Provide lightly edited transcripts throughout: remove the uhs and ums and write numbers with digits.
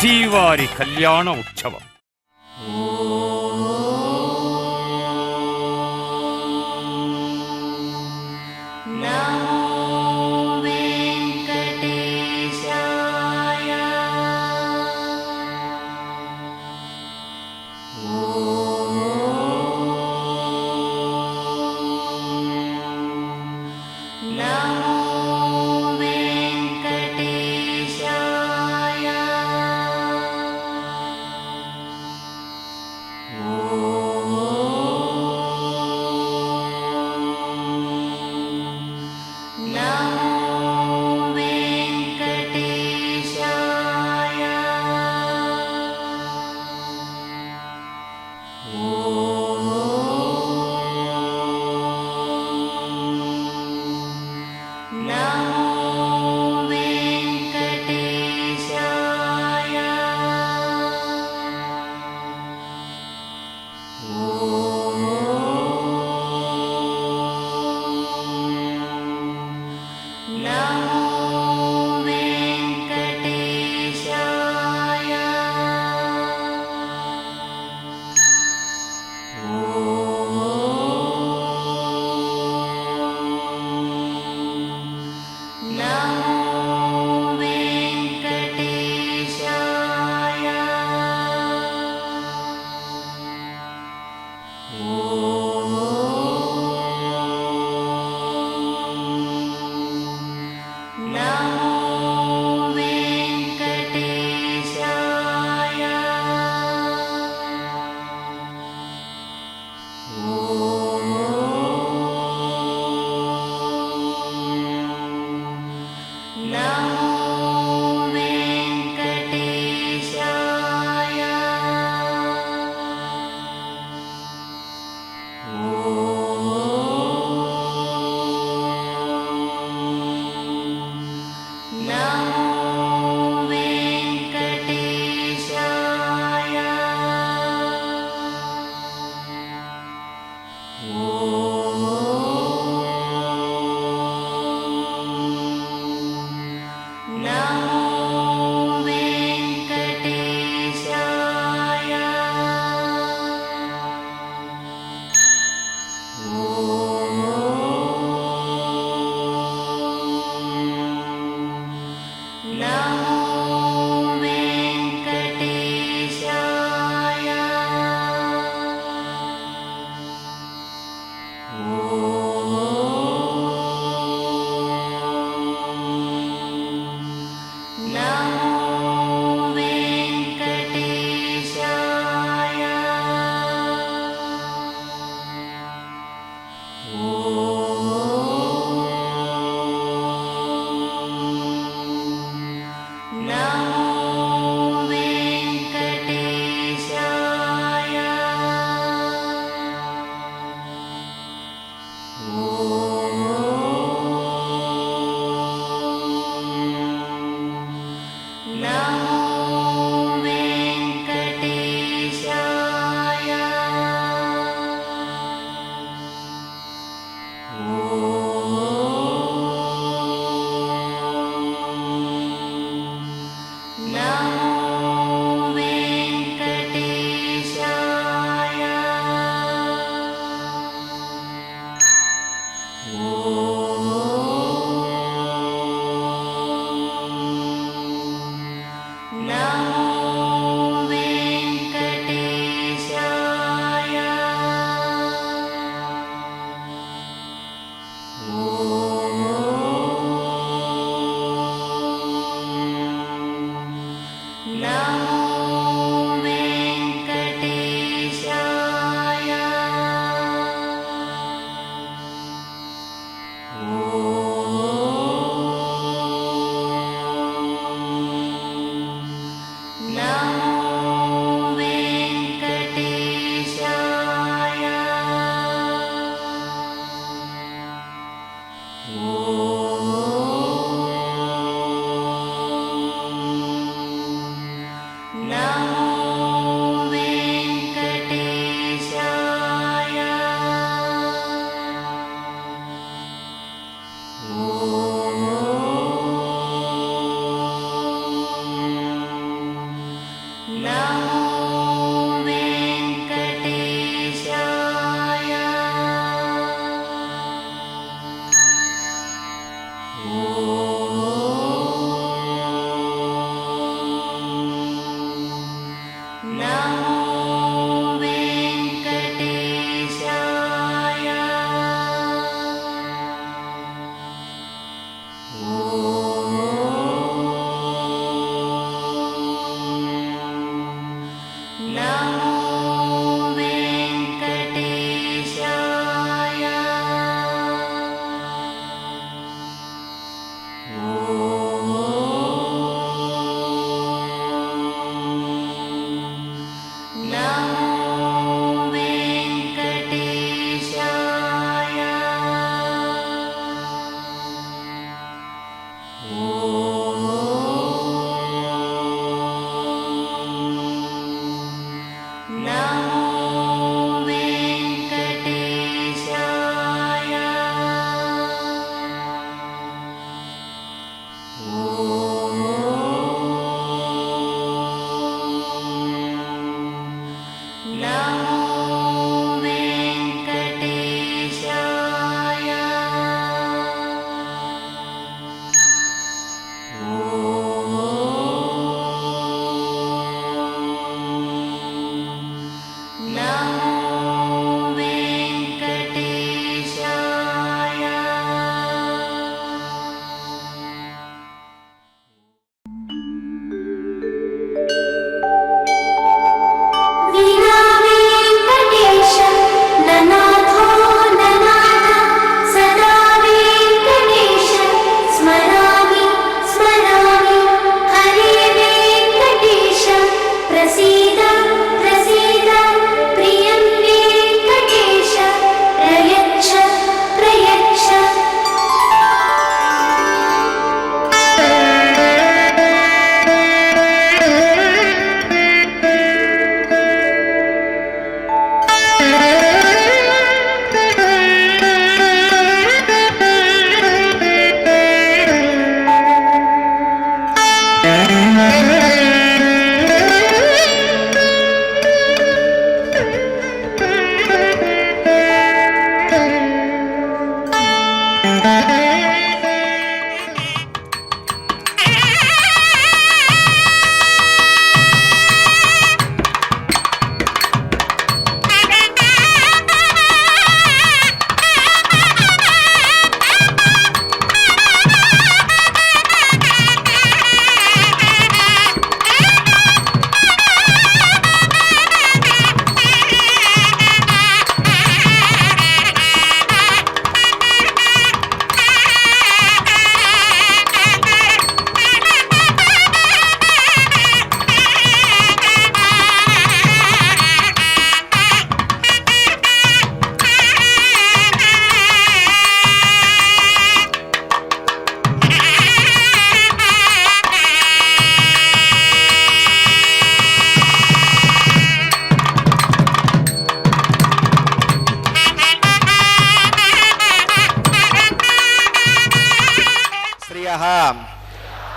శ్రీవారి కళ్యాణ ఉత్సవం.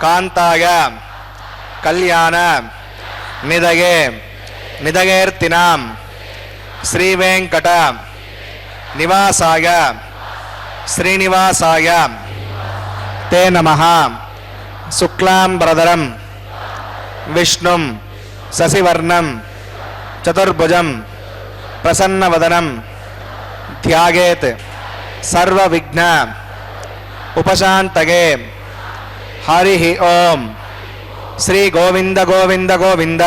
ಕಾಂತಾಯ ಕಲ್ಯಾಣ ನಿಧಗೆ ನಿಧಗೇರ್ತಿನಾಂ ಶ್ರೀ ವೆಂಕಟ ನಿವಾಸಾಯ ಶ್ರೀನಿವಾಸಾಯ ತೇ ನಮಃ. ಶುಕ್ಲಾಂಬರಧರಂ ವಿಷ್ಣುಂ ಶಶಿವರ್ಣಂ ಚತುರ್ಭುಜಂ ಪ್ರಸನ್ನವದನಂ ಧ್ಯಾಯೇತ್ ಸರ್ವವಿಘ್ನ ಉಪಶಾಂತಗೆ. ಹರಿ ಓಂ. ಶ್ರೀ ಗೋವಿಂದ ಗೋವಿಂದ ಗೋವಿಂದ.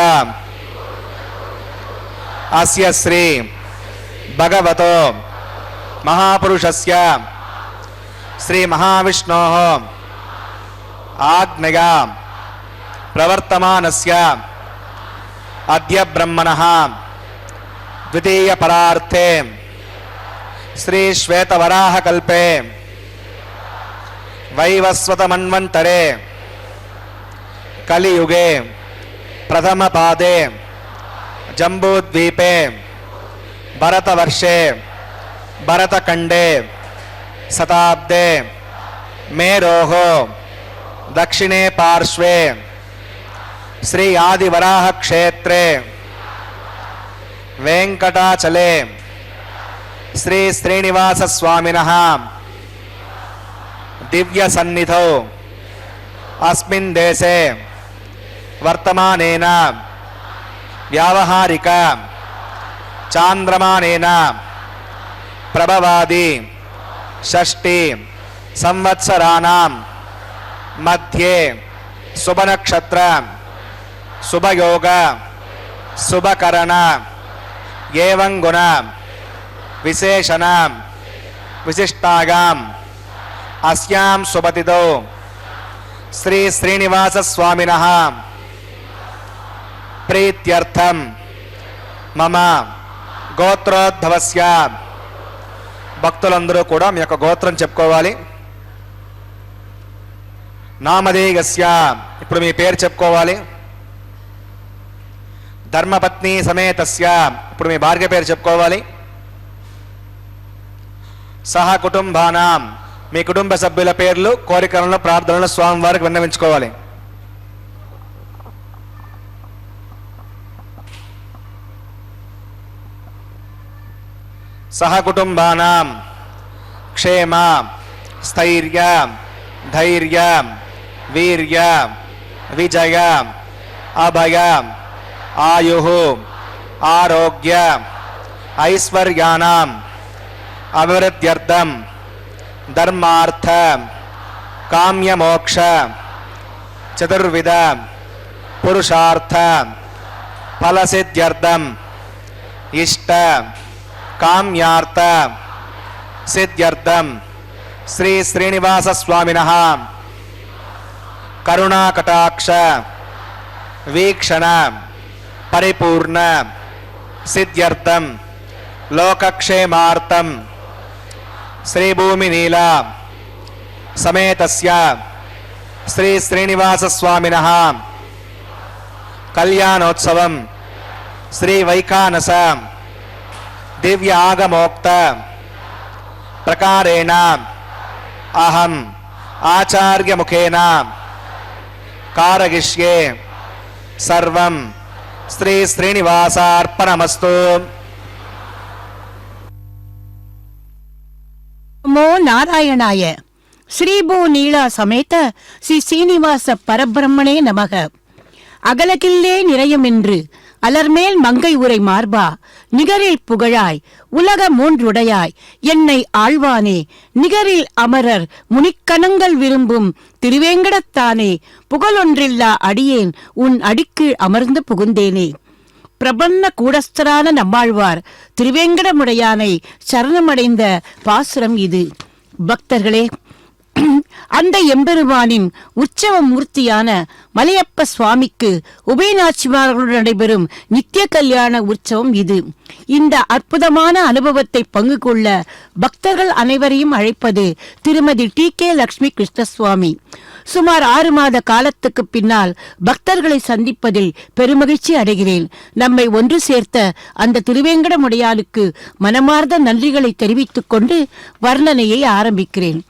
ಅಸ್ಯ ಶ್ರೀ ಭಗವತೋ ಮಹಾಪುರುಷಸ್ಯ ಶ್ರೀ ಮಹಾವಿಷ್ಣೋಃ ಆಜ್ಞೆಯ ಪ್ರವರ್ತಮಾನಸ್ಯ ಅದ್ಯ ಬ್ರಹ್ಮಣಃ ದ್ವಿತೀಯ ಪರಾರ್ಥೆ ಶ್ರೀ ಶ್ವೇತವರಾಹ ಕಲ್ಪೆ ವೈವಸ್ವತ ಮನ್ವಂತರೆ ಕಲಿಯುಗೆ ಪ್ರಥಮ ಪಾದೆ ಜಂಬೂದ್ವೀಪೆ ಭರತವರ್ಷೆ ಭರತಖಂಡೆ ಶತಾಬ್ದೆ ಮೇರೋಃ ದಕ್ಷಿಣೆ ಪಾರ್ಶ್ವೆ ಶ್ರೀ ಆದಿವರಾಹ ಕ್ಷೇತ್ರೆ दिव्य सन्निधौ अस्मिन् देशे वर्तमानेन व्यावहारिक चांद्रमानेन प्रभवादि षष्टि संवत्सराणां मध्ये शुभनक्षत्र शुभयोग शुभकरण एवं गुण विशेषण विशिष्टायाम् अस्यां शुभतिथौ श्री श्रीनिवास स्वामिनः प्रीत्यर्थं मम గోత్రోద్భవస్య భక్తులందరూ కూడా మీ యొక్క గోత్రం చెప్పుకోవాలి. నామధేయస్య ఇప్పుడు మీ పేరు చెప్పుకోవాలి. ధర్మపత్ని సమేతస్య ఇప్పుడు మీ భార్య పేరు చెప్పుకోవాలి. సహ కుటుంబానాం మీ కుటుంబ సభ్యుల పేర్లు కోరికలను ప్రార్థనలు స్వామివారికి విన్నవించుకోవాలి. సహ కుటుంబానాం క్షేమ స్థైర్య ధైర్య వీర్య విజయ అభయ ఆయుః ఆరోగ్య ఐశ్వర్యానాం అభివృద్ధ్యర్థం ధర్మార్థ కామ్యమోక్ష చతుర్విధ పురుషార్థ ఫలసిద్ధ్యర్థం ఇష్ట కామ్యార్థ సిద్ధ్యర్థం శ్రీ శ్రీనివాస స్వామినః కరుణాకటాక్ష వీక్షణ పరిపూర్ణ సిద్ధ్యర్థం లోకక్షేమార్థం శ్రీభూమినీల సమేతస్య శ్రీ శ్రీనివాస స్వామినః కళ్యాణోత్సవం శ్రీ వైఖానస दिव्य आगमोक्त प्रकारेण अहम आचार्य मुखेन कारयिष्ये सर्वं श्री श्रीनिवासार्पणमस्तु. नमो नारायणाय. श्रीभू नीला समेत श्री श्रीनिवास परब्रह्मणे नमः. அகலகில்லே நிறையுமென்று அலர்மேல் மங்கை உரை மார்பா நிகரில் புகழாய் உலக மூன்றுடையாய் என்னை ஆழ்வானே நிகரில் அமரர் முனிக்கணங்கள் விரும்பும் திருவேங்கடத்தானே புகழொன்றில்லா அடியேன் உன் அடிக்கீழ் அமர்ந்து புகுந்தேனே. பிரபன்ன கூடஸ்தரான நம்மாழ்வார் திருவேங்கடமுடையானை சரணமடைந்த பாசுரம் இது. பக்தர்களே, அந்த எம்பெருமானின் உற்சவ மூர்த்தியான மலையப்ப சுவாமிக்கு உபயநாச்சிமார்களுடன் நடைபெறும் நித்திய கல்யாண உற்சவம் இது. இந்த அற்புதமான அனுபவத்தை பங்கு கொள்ள பக்தர்கள் அனைவரையும் அழைப்பது திருமதி டி.கே. லட்சுமி கிருஷ்ணசுவாமி. சுமார் 6 மாத காலத்துக்கு பின்னால் பக்தர்களை சந்திப்பதில் பெருமகிழ்ச்சி அடைகிறேன். நம்மை ஒன்று சேர்த்த அந்த திருவேங்கடமுடையானுக்கு மனமார்ந்த நன்றிகளை தெரிவித்துக் கொண்டு வர்ணனையை ஆரம்பிக்கிறேன்.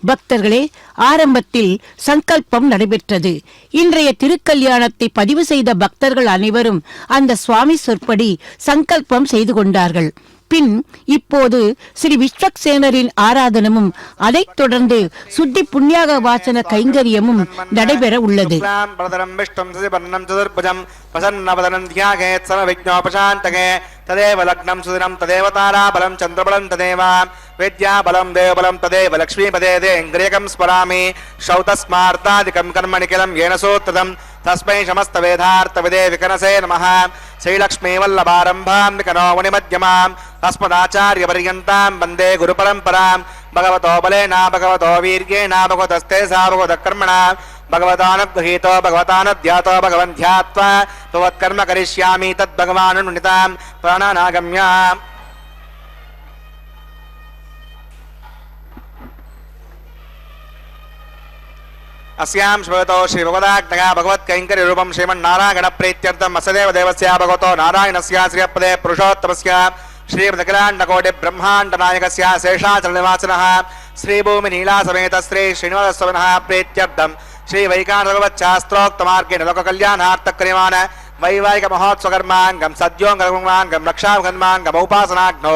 பக்தர்களே, ஆரம்பத்தில் சங்கல்பம் நடைபெற்றது. இன்றைய திருக்கல்யாணத்தை பதிவு செய்த பக்தர்கள் அனைவரும் அந்த சுவாமி சொற்படி சங்கல்பம் செய்து கொண்டார்கள். பின் இப்போது ஸ்ரீ விஸ்வக்சேனரின் ஆராதனமும் அதைத் தொடர்ந்து சுத்தி புண்ணியாக வாசன கைங்கரியமும் நடைபெற உள்ளது. तदेव लग्नं सुदिनं तदेव ताराबलं चन्द्रबलं तदेव विद्याबलं देवबलं तदेव लक्ष्मीपदे इन्द्रियकं स्मरामि श्रौतस्मार्तादिकं कर्मणिखिलं येन सूत्रदं तस्मै समस्तवेदार्थविदे विकनसे नमः. श्रीलक्ष्मीवल्लभारम्भां विकनो मुनिमध्यमां अस्मदाचार्यपर्यन्तां वन्दे गुरुपरम्परां. भगवतो बलेन भगवतो वीर्येण भगवतस्ते सा भगवतकर्मणा भगवतानुगृहीतो भगवतानुध्यातो भगवन् ध्यात्वा भगवत्कर्म करिष्यामि तद्भगवानुनितां प्राणानागम्य. अस्यां श्वेतो श्री भगवदाज्ञया भगवत्कैङ्कर्य रूपं श्रीमन्नारायण प्रीत्यर्थम् असदेव देवस्य भगवतो नारायणस्य श्रीपदे पुरुषोत्तमस्य श्रीमदखिलाण्डकोटि ब्रह्माण्ड नायकस्य शेषाचलनिवासिनः श्रीभूमिनीला समेत श्री श्रीनिवासस्वामिनः प्रीत्यर्थम् श्री वैकानसशास्त्रोक्तमार्गेण लोककल्याणार्थक्रियमाण वैवाहिक महोत्सवकर्माङ्गं सद्योङ्गकर्माङ्गं रक्षाकर्माङ्गम् उपासनाग्नो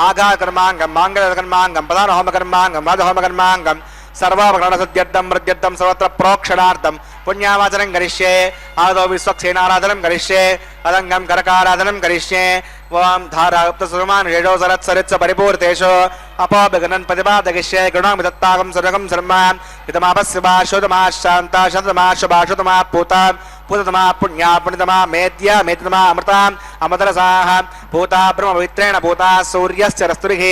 आघातकर्माङ्गं माङ्गल्यकर्माङ्गं प्रधानहोमकर्माङ्गं राजहोमकर्माङ्गं सर्वाभरणसद्यर्थं वृद्ध्यर्थं सर्वत्र प्रोक्षणार्थं पुण्यावाचनं करिष्ये आदौ विश्वक्सेनाराधनं करिष्ये अदङ्गं करकाराधनं करिष्ये ओं धारागुप्तसुरमान् षेडो सरत्सरित्स परिपूर्तेषु अपोऽभिगणन् प्रतिपादयिष्ये गृणामि दत्ताकं सर्वगं सर्मा इदमापस्य वा शोधमा शान्ता शतमा शुभा शुतमा पूता पूततमा पुण्या पुण्यतमा मेद्या मेततमा अमृताम् अमृतरसाः पूता ब्रह्मपवित्रेण पूता सूर्यस्य रस्तुरिः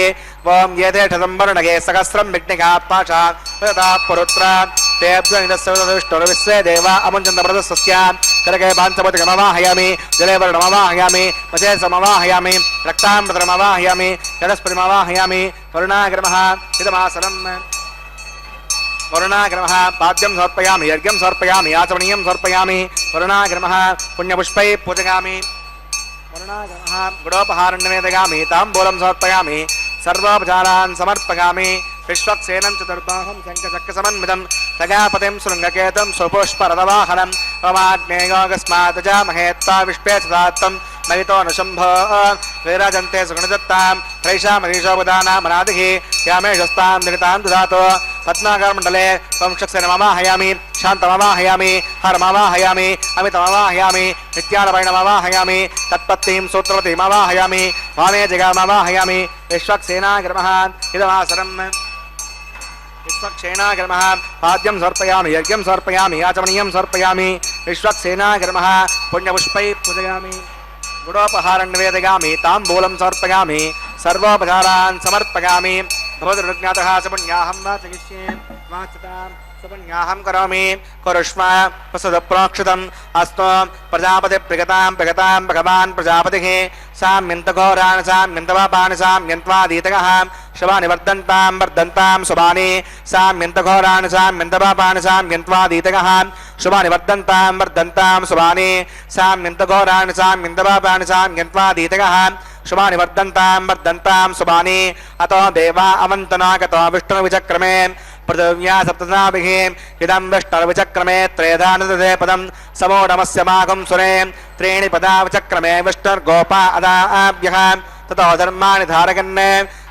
ओं येते ठसंवर्णगे सहस्रं विघ्निका पाशा पुरुत्रा तेभ्यविश्वे देवा अमुञ्चन्द्रप्रदस्य करके पाञ्चपतिकमवाहयामि जले वर्णमवाहयामि मथे समवाहयामि रक्तामृतमवाहयामि जलस्पतिमवाहयामि वरुणाग्रमः इदमासनम् वरुणाग्रमः पाद्यं समर्पयामि यज्ञं समर्पयामि आचमनीयं समर्पयामि वरुणाग्रमः पुण्यपुष्पैः पूजयामि वरुणाग्रमः गुडोपहारण्यमेदयामि ताम्बूलं समर्पयामि सर्वोपचारान् समर्पयामि विश्वक्सेनं चतुर्बाहं शङ्खचक्रसमन्वितं प्रजापतिं शृङ्गकेतं सुपुष्परथवाहनं पमाग्नेयोगस्मात् जामहे त्वा विश्वे सदात्तं महितो न शम्भो विराजन्ते सुगुणदत्तां त्रैषामधीशोपदानामनादिः यामेशस्तां निगतां ददातु पद्माकरमण्डले वंशक्सेनमवाहयामि शान्तमवाहयामि हरमवाहयामि अमितमवाहयामि नित्यानपैणमवाहयामि तत्पत्तिं सूत्रवतीमवाहयामि वामे जगामवाहयामि विश्वक्सेनाग्रमः इदमासनम् विश्वक्सेनाग्रमः पाद्यं समर्पयामि यज्ञं समर्पयामि आचमनीयं समर्पयामि विश्वक्सेनाग्रमः पुण्यपुष्पैः पूजयामि गुडोपहारण्यवेदयामि ताम्बूलं समर्पयामि सर्वोपचारान् समर्पयामि भवद्रुज्ञातः सपुण्याहं वाचयिष्ये वाचतां सपुण्याहं करोमि कुरुष्व प्रसदप्रोक्षितम् अस्तु प्रजापतिप्रियतां प्रगतां भगवान् प्रजापतिः साम्यन्तघोरान् साम्यन्तपापान् साम्यन्त्वादीतकः शवानि वर्धन्तां वर्धन्तां शुभानि साम्यन्तघोरान् साम्यन्तपापान् साम्यन्त्वादीतकः शुभानि वर्धन्तां वर्धन्तां शुभानि साम्यन्तघोरान् साम्यन्तपापान् साम्यन्त्वादीतकः शुभानि वर्धन्तां वर्धन्तां शुभानि अतो देवा अवन्तनागतो विष्णुविचक्रमे पृथिव्या सप्तनाभिः इदं विष्णुर्विचक्रमे त्रेधा नदते पदं समोढमस्य मागं सुरे त्रीणि पदा विचक्रमे विष्णुर्गोपा अदाभ्यः ततो धर्माणि धारयन्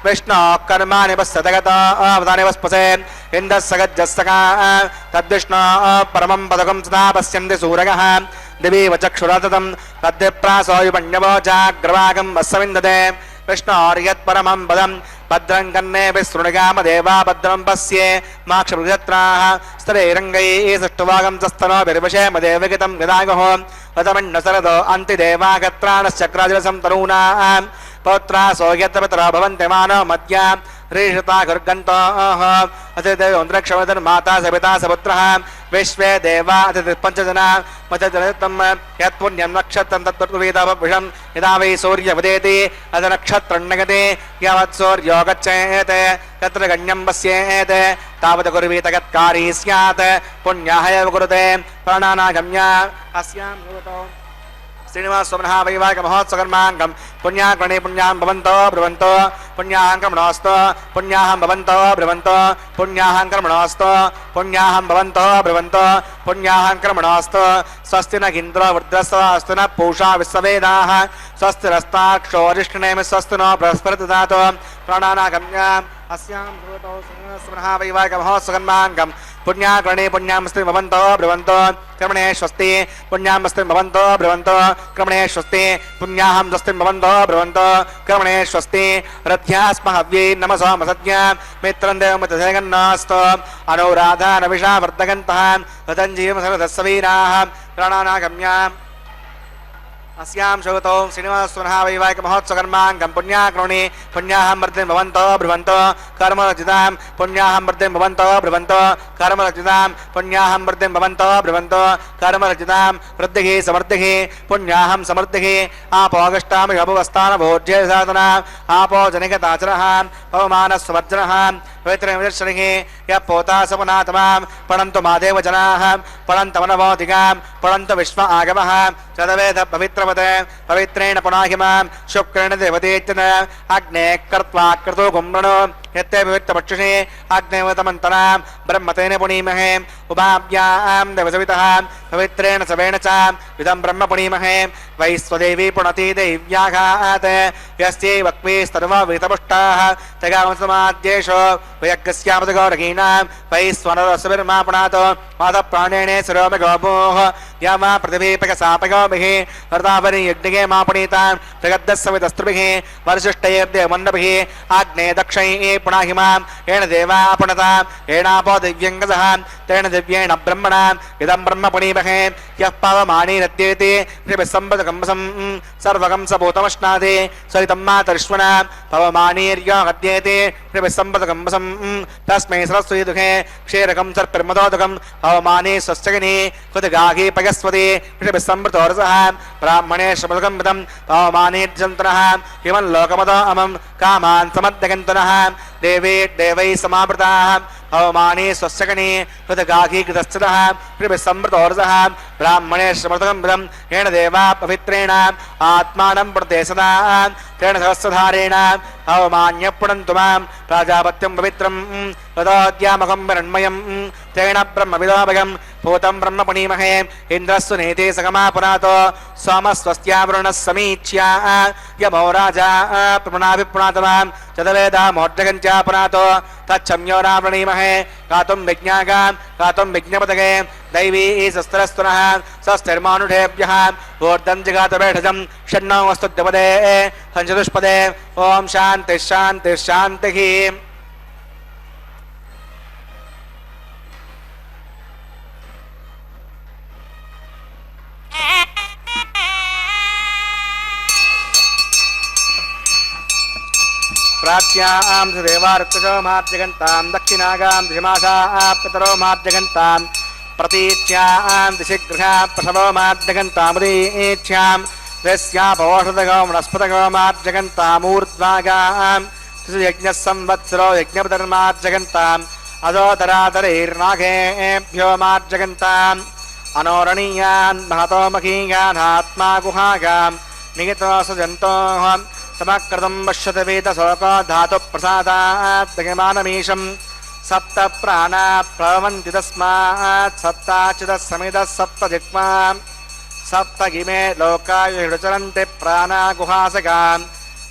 विष्णोः कर्माणि पश्यतगतो अवतानि वस्पसे इन्दः सगज्जस्तका तद्विष्णोः परमं पदकं सदा पश्यन्ति सूरगः दिवि वचक्षुरततं तद्विप्रासोयुपण्यवो जाग्रवागं वस्सविन्दते विष्णोर्यत्परमं पदं भद्रं कन्नेभिः शृणुगामदेवा भद्रं पश्ये माक्षमृगत्राः स्तरैरङ्गैः सृष्टुवागं तस्तनोभिर्विषेमदेवगितं यदागुः वदमण्णसरदो अन्तिदेवागत्राणश्चक्रादिवसं तरूणां पौत्रा सोयत्रपितरो भवन्ति मानव मध्या ह्रीषता गुर्गन्तोः अतिदेवोन्द्रक्षमधर्माता सपिता सपुत्रः विश्वे देवा अतिपञ्चजना मध्यजनितं यत्पुण्यं नक्षत्रं तत्पृथ्वीतपविषं यदा वै सूर्यमुदेति अथ नक्षत्रन्नगति यावत् सूर्यो गच्छेत् तत्र गण्यं पश्येत् तावत् कुर्वीत यत्कारी स्यात् पुण्याः एव कुरुते प्राणानागम्य अस्यां भवतो श्रीनिवासोमनः वैवाहिकमहोत्सवकर्माङ्गं पुण्याग्रणे पुण्यां भवन्तो ब्रुवन्तो पुण्याहं कर्मणोऽस्तु पुण्याहं भवन्तो ब्रुवन्तो पुण्याहं कर्मणोऽस्तु पुण्याहं भवन्तो ब्रुवन्तो पुण्याहं कर्मणोऽस्तु स्वस्ति न इन्द्रो वृद्धस्वास्तु न पूषा विश्ववेदाः स्वस्तिरस्ताक्षो अरिष्टनेमि स्वस्ति नो बृहस्पतिर्दधातु प्राणानागम्य अस्यां भवतो श्रीनिवासोमनः वैवाहिकमहोत्सवकर्माङ्गं पुण्याग्रणे पुण्यामस्ति भवन्तो ब्रुवन्तो क्रमणे स्वस्ति पुण्यामस्ति भवन्तो ब्रुवन्तो क्रमणे स्वस्ति पुण्याहं स्वस्ति भवन्तो ब्रुवन्तो क्रमणे स्वस्ति रथ्यास्महव्यै नमसोमसज्ञा मित्रं देवमतधेगन्नास्तु अनुराधानविषा वर्धगन्तः रतञ्जीवसरदस्सवीराः प्राणानागम्य अस्यां शोभतो श्रीनिवासोमनः वैवाहिकमहोत्सवकर्माङ्गं पुण्याग्रणे पुण्याहं वर्धन् भवन्तो ब्रुवन्तो कर्मरचितां पुण्याहं वर्धन् भवन्तो ब्रुवन्तो कर्मरचितां पुण्याहं वर्धन् भवन्तो ब्रुवन्तो कर्मरचितां वृद्धिः समृद्धिः पुण्याहं समृद्धिः आपोगष्टामिषभुवस्थानभोज्ये साधना आपो जनिकताचरः पवमानस्ववर्जनः पवित्रनिर्शनिः यः पोता सपुनातमां पठन्तु मादेव जनाः पठन्तमनवोधिकां पठन्तु विश्व आगमः चदवेद पवित्रवते पवित्रेण पुनाहिमां शुक्रेण देवतेत्यन अग्ने कर्त्वा क्रतु कुम्भणो यत्ते पवित्रपक्षिणे अग्नेवतमन्तरां ब्रह्मतेन पुनीमहे उभाभ्यां देवसवितः पवित्रेण सवेण च इदं ब्रह्म पुनीमहे वैश्वदेवी पुनति दैव्याघात् यस्यै वक्वे सर्ववितपुष्टाः जगामसमाद्येषु वयज्ञस्यामृतगौरगीनां वैश्वनरसविर्मापणातो माधप्राणेने सरोमगोभोः यामा पृथिवीपकसापगोभिः हृदावरि यज्ञे मापणीतां प्रगद्धस्सवितस्त्रिभिः वरशिष्टैर्देवमण्डभिः आग्ने दक्षैः पुणाहिमां येन देवा पुणतां येनापो दिव्यङ्गसः तेन दिव्येण ब्रह्मणा इदं ब्रह्म पुणीमहे यः पावमानीरद्येति ऋभिस्सम्पदकंसं सर्वकं सभूतमश्नाति सरितं मातरिश्वना पवमानीर्यो गद्येति ऋभिस्सम्पदकंसं तस्मै सरस्वती दुःखे क्षीरकं सर्पिर्मदोदकं पवमानी स्वस्यगिनी कुतगाही पयस्वती ऋभिस्सम्पृतोरसः ब्राह्मणे श्रमदकं विदं पवमानीर्जन्तनः इमं लोकमदो अमं कामान् समद्यगन्तनः देवी देवैः समावृताः पवमानी स्वस्यगणी कृतगाही कृतश्चितः ऋभिस्सम्पृतोरसः ब्राह्मणे श्रमदकं विदं येन देवा पवित्रेण आत्मानं प्रदे सदा तेन सहस्रधारेण अवमान्य पुनन्तु मां प्राजापत्यं पवित्रं तदोद्यामकं विरण्मयं तेन ब्रह्मविदोभयं भूतं ब्रह्म पुणीमहे इन्द्रस्सु नेते सगमा पुनातो सोमस्वस्त्यावरुणः समीच्या यमो राजा प्रपुणाभिपुणातमां चतवेदा मोर्जगञ्चा पुनातो तच्छम्यो रावृणीमहे गातुं विज्ञागां गातुं विज्ञपदगे दैवी शस्त्रस्तुनः स्वस्तिर्मानुषेभ्यः ऊर्ध्वं जगातवेषजं षण्णो वस्तुद्यपदे पञ्चदुष्पदे ओम शांति शांति शांति। प्राच्यां देवार्तजो मार्जगन्तां दक्षिणागां दिशमाशाः पितरो मार्जगन्तां प्रतीच्यां दिशिगृहा प्रसवो मार्जगन्तामुदीच्यां तस्यापोषधगो वनस्पतगो मार्जगन्तामूर्ध्वागां यज्ञः संवत्सरो यज्ञपतिर्मार्जगन्ताम् अधोदरादरैर्नागेभ्यो मार्जगन्ताम् अनोरणीयान् महतो महीयान् आत्मा गुहागां निहितो सजन्तोः समकृतं पश्यति वेदशोको धातुप्रसादात् दगमानमीशं सप्त प्राणा प्रभवन्ति तस्मात् सप्ताच्युतः समितः सप्तजिह्वा सप्तगिमे लोकाय चरन्ति प्राणा गुहासगां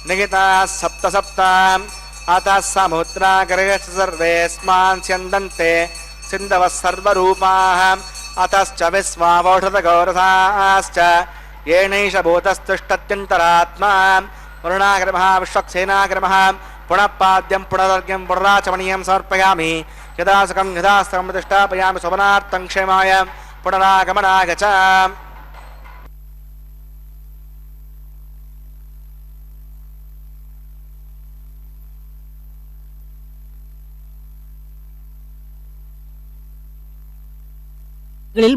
निहिताः सप्त सप्ताम् अतः समुद्रागरे सर्वेऽस्मान् स्यन्दन्ते सिन्धवः सर्वरूपाः अतश्च विश्वावौषधगौरसाश्च येनैष भूतस्तिष्ठत्यन्तरात्मा वरुणाग्रमः विश्वक्सेनाग्रमः पुनः पाद्यं पुनर्घ्यं पुनराचमनीयं समर्पयामि यदा सुखं यथास्तमं प्रतिष्ठापयामि शोभनार्थं क्षेमाय पुनरागमनाय च।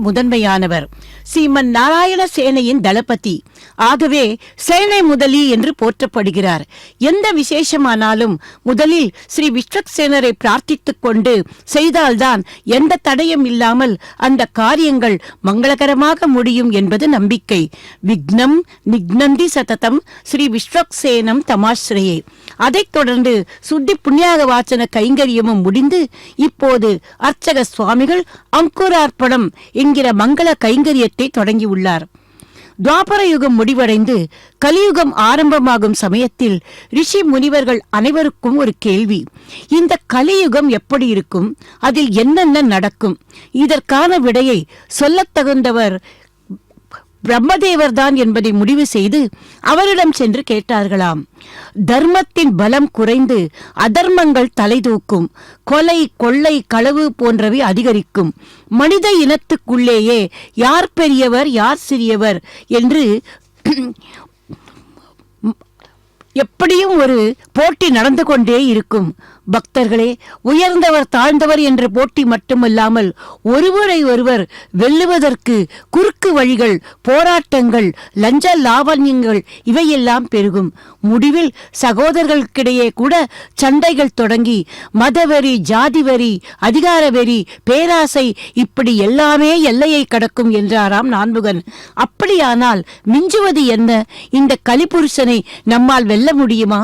முதன்மையானவர் ஸ்ரீமன் நாராயண சேனையின் தளபதி. ஆகவே சேனை முதலி என்று போற்றப்படுகிறார். எந்த விசேஷமானாலும் முதலில் ஸ்ரீ விஸ்வக்சேனரை பிரார்த்தித்துக் கொண்டு செய்தால்தான் எந்த தடையும் இல்லாமல் அந்த காரியங்கள் மங்களகரமாக முடியும் என்பது நம்பிக்கை. விக்னம் நிக்னந்தி சததம் ஸ்ரீ விஸ்வக்சேனம் தமாஸ்ரயே. அதைத் தொடர்ந்து சுத்தி புண்ணியாக வாச்சன கைங்கரியமும் முடிந்து இப்போது அர்ச்சக சுவாமிகள் அங்குரார்ப்பணம் என்கிற மங்கள கைங்கரியத்தை தொடங்கியுள்ளார். துவாபர யுகம் முடிவடைந்து கலியுகம் ஆரம்பமாகும் சமயத்தில் ரிஷி முனிவர்கள் அனைவருக்கும் ஒரு கேள்வி. இந்த கலியுகம் எப்படி இருக்கும்? அதில் என்னென்ன நடக்கும்? இதற்கான விடையை சொல்லத் தகுந்தவர் பிரம்மதேவர் தான் என்பதை முடிவு செய்து அவரிடம் சென்று கேட்டார்களாம். தர்மத்தின் பலம் குறைந்து அதர்மங்கள் தலைதூக்கும். கொலை கொள்ளை களவு போன்றவை அதிகரிக்கும். மனித இனத்துக்குள்ளேயே யார் பெரியவர் யார் சிறியவர் என்று எப்படியும் ஒரு போட்டி நடந்து கொண்டே இருக்கும். பக்தர்களே, உயர்ந்தவர் தாழ்ந்தவர் என்ற போட்டி மட்டுமல்லாமல் ஒருவரை ஒருவர் வெல்லுவதற்கு குறுக்கு வழிகள், போராட்டங்கள், லஞ்ச லாவண்யங்கள் இவையெல்லாம் பெருகும். முடிவில் சகோதரர்களுக்கிடையே கூட சண்டைகள் தொடங்கி மதவெறி, ஜாதி வெறி, அதிகார வெறி, பேராசை இப்படி எல்லாமே எல்லையை கடக்கும் என்றாராம் நான்முகன். அப்படியானால் மிஞ்சுவது என்ன? இந்த கலிபுருஷனை நம்மால் வெல்ல முடியுமா?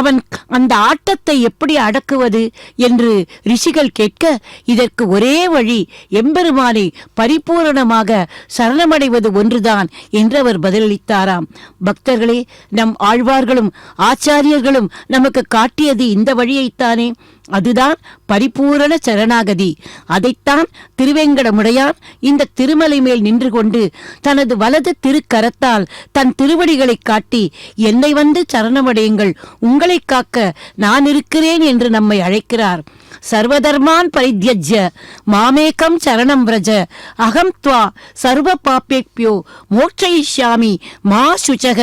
அவன் அந்த ஆட்டத்தை எப்படி அடக்குவது என்று ரிஷிகள் கேட்க, இதற்கு ஒரே வழி எம்பெருமானை பரிபூரணமாக சரணமடைவது ஒன்றுதான் என்று அவர் பதிலளித்தாராம். பக்தர்களே, நம் ஆழ்வார்களும் ஆச்சாரியர்களும் நமக்கு காட்டியது இந்த வழியைத்தானே. அதுதான் பரிபூரண சரணாகதி. அதைத்தான் திருவேங்கடமுடையான் இந்த திருமலை மேல் நின்று கொண்டு தனது வலது திருக்கரத்தால் தன் திருவடிகளை காட்டி, என்னை வந்து சரணமடையுங்கள், உங்களை காக்க நான் இருக்கிறேன் என்று நம்மை அழைக்கிறார். சர்வதர்மான் பரித்யஜ்ய மாமேகம் சரணம் व्रज அகம் த்வா சர்வ பாப்பேப்யோ மோட்சயிஷ்யாமி மா சுச்சக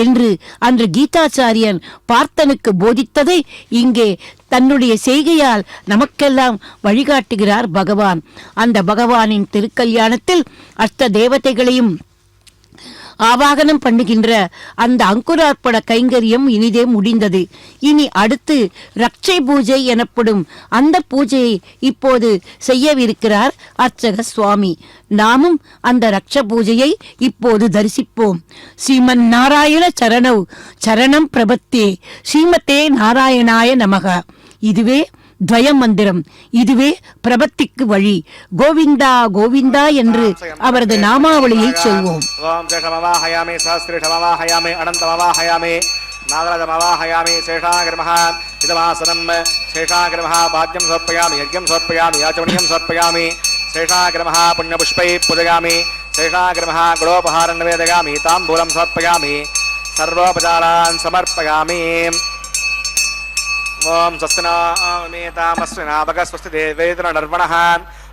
என்று அன்று கீதாச்சாரியன் பார்த்தனுக்கு போதித்ததை இங்கே தன்னுடைய செய்கையால் நமக்கெல்லாம் வழிகாட்டுகிறார் பகவான். அந்த பகவானின் திருக்கல்யாணத்தில் அஷ்ட தேவதைகளையும் ஆவாகனம் பண்ணுகின்ற அந்த அங்குரார்ப்பண கைங்கரியம் இனிதே முடிந்தது. இனி அடுத்து ரட்சை பூஜை எனப்படும் அந்த பூஜையை இப்போது செய்யவிருக்கிறார் அர்ச்சக சுவாமி. நாமும் அந்த ரட்ச பூஜையை இப்போது தரிசிப்போம். ஸ்ரீமன் நாராயண சரணவ் சரணம் பிரபத்தே ஸ்ரீமதே நாராயணாய நமக. இதுவே துவய மந்திரம், இதுவே பிரபத்திக்கு வழி. கோவிந்தா கோவிந்தா என்று அவரது நாமாவளியை சொல்வோம். ஓம் சேஷமவாஹயாமி சஹஸ்ரேஷமவாஹயாமி அனந்தமவாஹயாமி நாகராஜமவாஹயாமி சேஷாகிரமஹ இதமாசனம் சேஷாகிரமஹ பாத்யம் சமர்ப்பயாமி யஜ்ஞம் சமர்ப்பயாமி யாச்சமணியம் சமர்ப்பயாமி சேஷாகிரமஹ புண்ணியபுஷ்பை பூஜயாமி சேஷாகிரமஹ குலோபஹாரம் நிவேதயாமி தாம்பூலம் சமர்ப்பயாமி சர்வோபசாரான் சமர்ப்பயாமி. ஓம் ஸ்வஸ்தினாமேதாமஸ்வினா பகஸ்வஸ்தி தேவேந்திர நர்வணः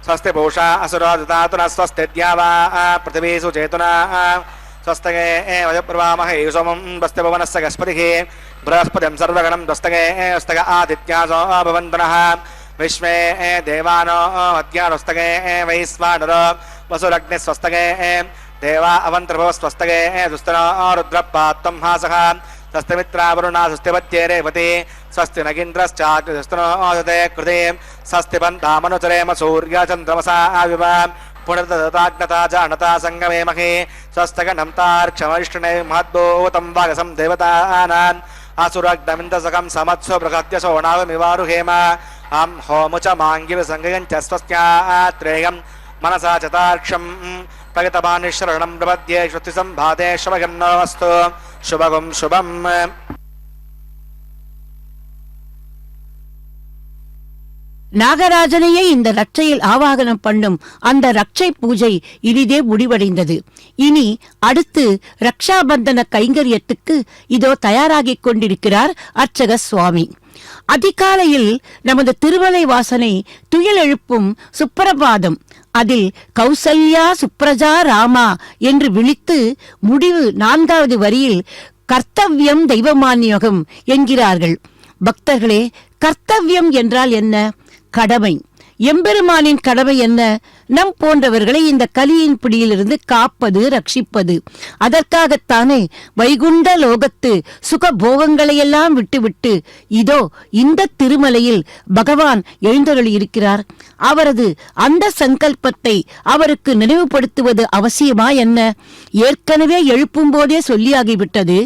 ஸ்வஸ்தி பூஷா அசுராதுதாதுன ஸ்வஸ்தித்யாவா பிருத்திவீசு சேதுனா ஸ்வஸ்தகே வயப்ரவாமஹே சோமம் ஸ்வஸ்தி பவனஸ்ய கஸ்பதிः ப்ரஹஸ்பதிம் சர்வகணம் ஸ்வஸ்தகே ஸ்வஸ்தக ஆதித்யாசோ பவந்தனः விஸ்வே தேவானோ அத்யானுஸ்தகே வைஸ்வானரோ வசுரக்னி ஸ்வஸ்தகே தேவா அவந்திரபோ ஸ்வஸ்தகே துஸ்தனோ ருத்ரப்பாத்வம் ஹாசः स्वस्ति मित्रावरुणा स्वस्ति पत्ये रेवती स्वस्ति नगीन्द्रश्चाग्निस्तनोदते कृते स्वस्ति बन्धामनुचरेम सूर्यचन्द्रमसा आविव पुनर्दताग्नता जानता सङ्गमे महे स्वस्तगनं तार्क्षमविष्णुने महद्भूतं वागसं देवतानाम् असुरग्नमिन्दसकं समत्सु बृहद्यसो नावमिवारुहेम अं होमुच माङ्गिविसङ्गयञ्च स्वस्यात्रेयं मनसा चतार्क्षं प्रगतमानिशरणं प्रपद्ये श्रुतिसम्भादे शवगन्नोऽस्तु शुभगं शुभम्. நாகராஜனையே இந்த ரட்சையில் ஆவாகனம் பண்ணும் அந்த ரட்சை பூஜை இனிதே முடிவடைந்தது. இனி அடுத்து ரக்ஷாபந்தன கைங்கரியத்துக்கு இதோ தயாராகிக் கொண்டிருக்கிறார் அர்ச்சக சுவாமி. அதிகாலையில் நமது திருமலை வாசனை துயில் எழுப்பும் சுப்பிரபாதம். அதில் கௌசல்யா சுப்ரஜா ராமா என்று விழித்து முடிவு 4வது வரியில் கர்த்தவ்யம் தெய்வமான்யோகம் என்கிறார்கள். பக்தர்களே, கர்த்தவ்யம் என்றால் என்ன? கடமை. எம்பெருமானின் கடமை என்ன? நம் போன்றவர்களை இந்த கலியின் பிடியிலிருந்து காப்பது, ரட்சிப்பது. அதற்காகத்தானே வைகுண்ட லோகத்து சுக போகங்களையெல்லாம் விட்டுவிட்டு இதோ இந்த திருமலையில் பகவான் எழுந்தருளி இருக்கிறார். அவரது அந்த சங்கல்பத்தை அவருக்கு நினைவுபடுத்துவது அவசியமா என்ன? ஏற்கனவே எழுப்பும் போதே சொல்லியாகிவிட்டது.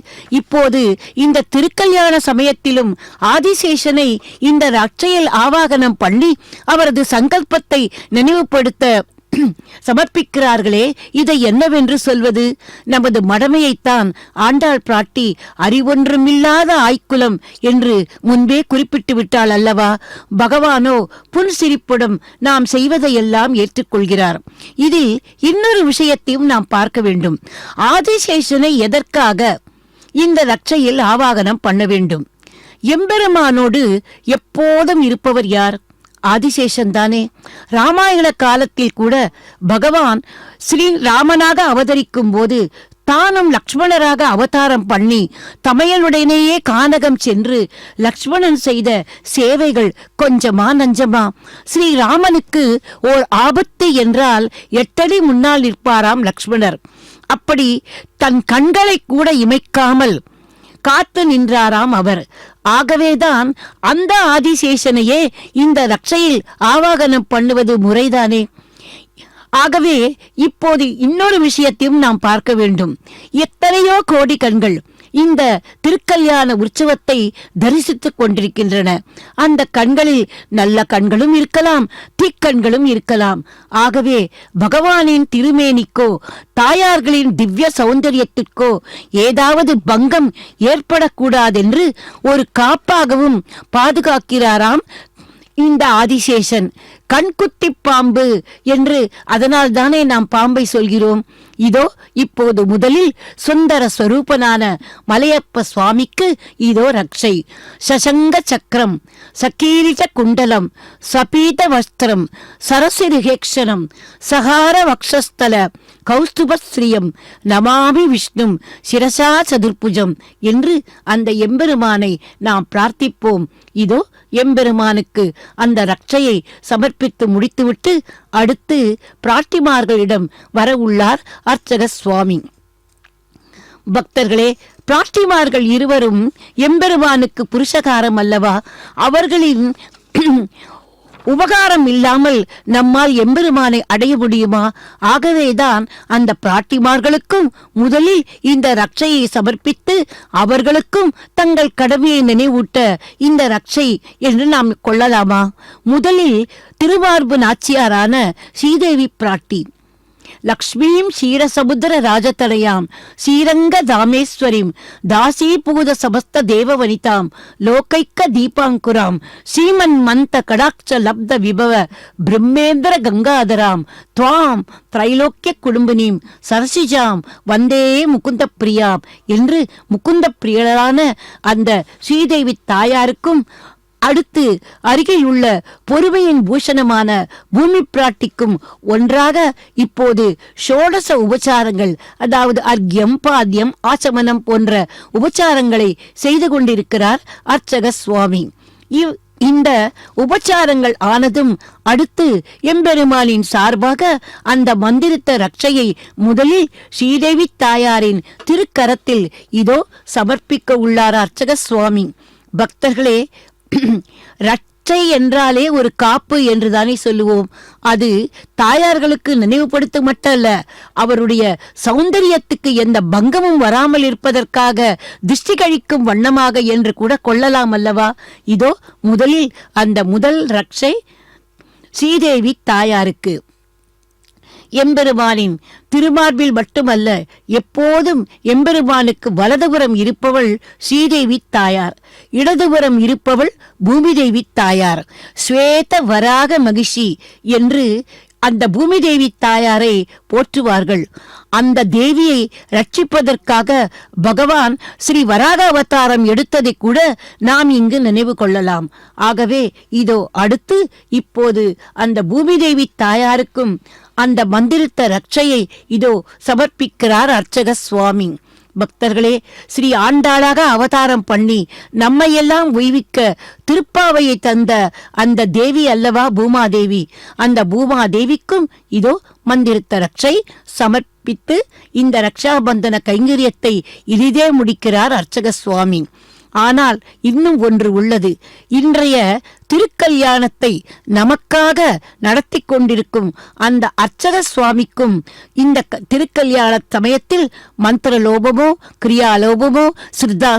இப்போது இந்த திருக்கல்யாண சமயத்திலும் ஆதிசேஷனை இந்த ரட்சையில் ஆவாகனம் பண்ணி அவரது சங்கல்பத்தை நினைவுபடுத்த சமர்ப்பிக்கிறார்களே, இதை என்னவென்று சொல்வது? நமது மடமையைத்தான் ஆண்டாள் பிராட்டி அறிவொன்றுமில்லாத ஆய்க்குலம் என்று முன்பே குறிப்பிட்டு விட்டாள் அல்லவா? பகவானோ புன்சிரிப்புடன் நாம் செய்வதையெல்லாம் ஏற்றுக்கொள்கிறார். இதில் இன்னொரு விஷயத்தையும் நாம் பார்க்க வேண்டும். ஆதிசேஷனை எதற்காக இந்த ரட்சையில் ஆவாகனம் பண்ண வேண்டும்? எம்பெருமானோடு எப்போதும் இருப்பவர் யார்? ஆதிசேஷன் தானே. ராமாயண காலத்தில் கூட பகவான் ஸ்ரீ ராமனாக அவதரிக்கும் போது தானும் லக்ஷ்மணராக அவதாரம் பண்ணி தமையனுடனேயே கானகம் சென்று லக்ஷ்மணன் செய்த சேவைகள் கொஞ்சமா நஞ்சமா? ஸ்ரீராமனுக்கு ஓர் ஆபத்து என்றால் 8 அடி முன்னால் நிற்பாராம் லக்ஷ்மணர். அப்படி தன் கண்களை கூட இமைக்காமல் காத்து நின்றாராம் அவர். ஆகவேதான் அந்த ஆதிசேஷனையே இந்த ரட்சையில் ஆவாகனம் பண்ணுவது முறைதானே. ஆகவே இப்போது இன்னொரு விஷயத்தையும் நாம் பார்க்க வேண்டும். எத்தனையோ கோடி கண்கள் இந்த திருக்கல்யாண உற்சவத்தை தரிசித்துக் கொண்டிருக்கின்றன. அந்த கண்களில் நல்ல கண்களும் இருக்கலாம், தீக்கண்களும் இருக்கலாம். ஆகவே பகவானின் திருமேனிக்கோ தாயார்களின் திவ்ய சௌந்தரியத்திற்கோ ஏதாவது பங்கம் ஏற்படக்கூடாதென்று ஒரு காப்பாகவும் பாதுகாக்கிறாராம் இந்த ஆதிசேஷன் கண்குத்தி பாம்பு என்று அதனால் தானே நாம் பாம்பை சொல்கிறோம். இதோ இப்போது முதலில் சுந்தர ஸ்வரூபனான மலையப்ப சுவாமிக்கு இதோ ரக்ஷை. சசங்க சக்கரம், சகீரித குண்டலம், சபீத வஸ்திரம், சரசிருகேக்ஷணம், சகார வக்ஷஸ்தல கௌஸ்துபஸ்ரீயம் நமாமி விஷ்ணும் சிரசா சதுர்புஜம் என்று அந்த எம்பெருமானை நாம் பிரார்த்திப்போம். இதோ எம்பெருமானுக்கு அந்த ரட்சையை சமர்ப்பித்து முடித்துவிட்டு அடுத்து பிராட்டிமார்களிடம் வர உள்ளார் அர்ச்சக சுவாமி. பக்தர்களே, பிராட்டிமார்கள் இருவரும் எம்பெருமானுக்கு புருஷகாரம் அல்லவா? அவர்களின் உபகாரம் இல்லாமல் நம்மால் எம்பெருமானை அடைய முடியுமா? ஆகவேதான் அந்த பிராட்டிமார்களுக்கும் முதலில் இந்த ரட்சையை சமர்ப்பித்து அவர்களுக்கும் தங்கள் கடமையை நினைவூட்ட இந்த ரட்சை என்று நாம் கொள்ளலாமா? முதலில் திருமார்பு நாச்சியாரான ஸ்ரீதேவி பிராட்டி லக்ஷ்மீம் க்ஷீரசமுத்திர ராஜதனயாம் ஸ்ரீரங்க தாமேஸ்வரிம் தாசீபூத சமஸ்த தேவவனிதாம் லோகைக்க தீபாங்குராம் ஸ்ரீமன் மந்த கடாட்ச லப்த விபவ பிரம்மேந்திர கங்காதராம் துவாம் திரைலோக்கிய குடும்பினீம் சரசிஜாம் வந்தே முகுந்த பிரியாம் என்று முகுந்த பிரியரான அந்த ஸ்ரீதேவி தாயாருக்கும் அடுத்து அருகில் உள்ள பொறுமையின் பூஷணமான பூமி பிராட்டிக்கும் ஒன்றாக இப்போது ஷோடச உபச்சாரங்கள், அதாவது அர்க்யம், பாத்தியம், ஆச்சமனம் போன்ற உபச்சாரங்களை செய்து கொண்டிருக்கிறார் அர்ச்சக சுவாமி. இந்த உபச்சாரங்கள் ஆனதும் அடுத்து எம்பெருமானின் சார்பாக அந்த மந்திரித்த ரட்சையை முதலில் ஸ்ரீதேவி தாயாரின் திருக்கரத்தில் இதோ சமர்ப்பிக்க உள்ளார் அர்ச்சக சுவாமி. பக்தர்களே, ரட்சை என்றாலே ஒரு காப்பு என்றுதானே சொல்லுவோம். அது தாயார்களுக்கு நினைவுபடுத்த மட்டுமல்ல, அவருடைய சௌந்தரியத்துக்கு எந்த பங்கமும் வராமல் இருப்பதற்காக திருஷ்டி கழிக்கும் வண்ணமாக என்று கூட கொள்ளலாம் அல்லவா? இதோ முதலில் அந்த முதல் ரட்சை ஸ்ரீதேவி தாயாருக்கு. எம்பெருமானின் திருமார்பில் மட்டுமல்ல, எப்போதும் எம்பெருமானுக்கு வலதுபுறம் இருப்பவள் ஸ்ரீதேவி தாயார், இடதுபுறம் இருப்பவள் பூமிதேவி தாயார். ஸ்வேத வராக மகிஷி என்று அந்த பூமிதேவி தாயாரை போற்றுவார்கள். அந்த தேவியை ரட்சிப்பதற்காக பகவான் ஸ்ரீ வராக அவதாரம் எடுத்ததை கூட நாம் இங்கு நினைவு கொள்ளலாம். ஆகவே இதோ அடுத்து இப்போது அந்த பூமிதேவி தாயாருக்கும் அந்த மந்திரித்த ரட்சையை இதோ சமர்ப்பிக்கிறார் அர்ச்சக சுவாமி. பக்தர்களே, ஸ்ரீ ஆண்டாளாக அவதாரம் பண்ணி நம்மையெல்லாம் உய்விக்க திருப்பாவையை தந்த அந்த தேவி அல்லவா பூமாதேவி. அந்த பூமாதேவிக்கும் இதோ மந்திரித்த ரட்சை சமர்ப்பித்து இந்த ரக்ஷாபந்தன கைங்கரியத்தை இனிதே முடிக்கிறார் அர்ச்சக சுவாமி. ஆனால் இன்னும் ஒன்று உள்ளது. இன்றைய திருக்கல்யாணத்தை நமக்காக நடத்தி கொண்டிருக்கும் அந்த அர்ச்சக சுவாமிக்கும் இந்த திருக்கல்யாண சமயத்தில் மந்திர லோபமோ கிரியாலோபமோ